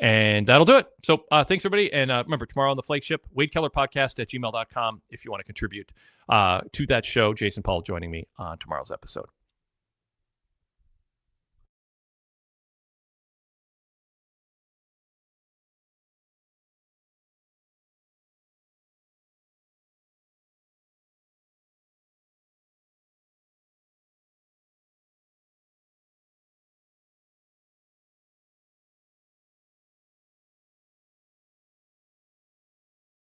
And that'll do it. So thanks, everybody. And remember, tomorrow on the flagship, Wade Keller podcast at gmail.com if you want to contribute to that show. Jason Paul joining me on tomorrow's episode.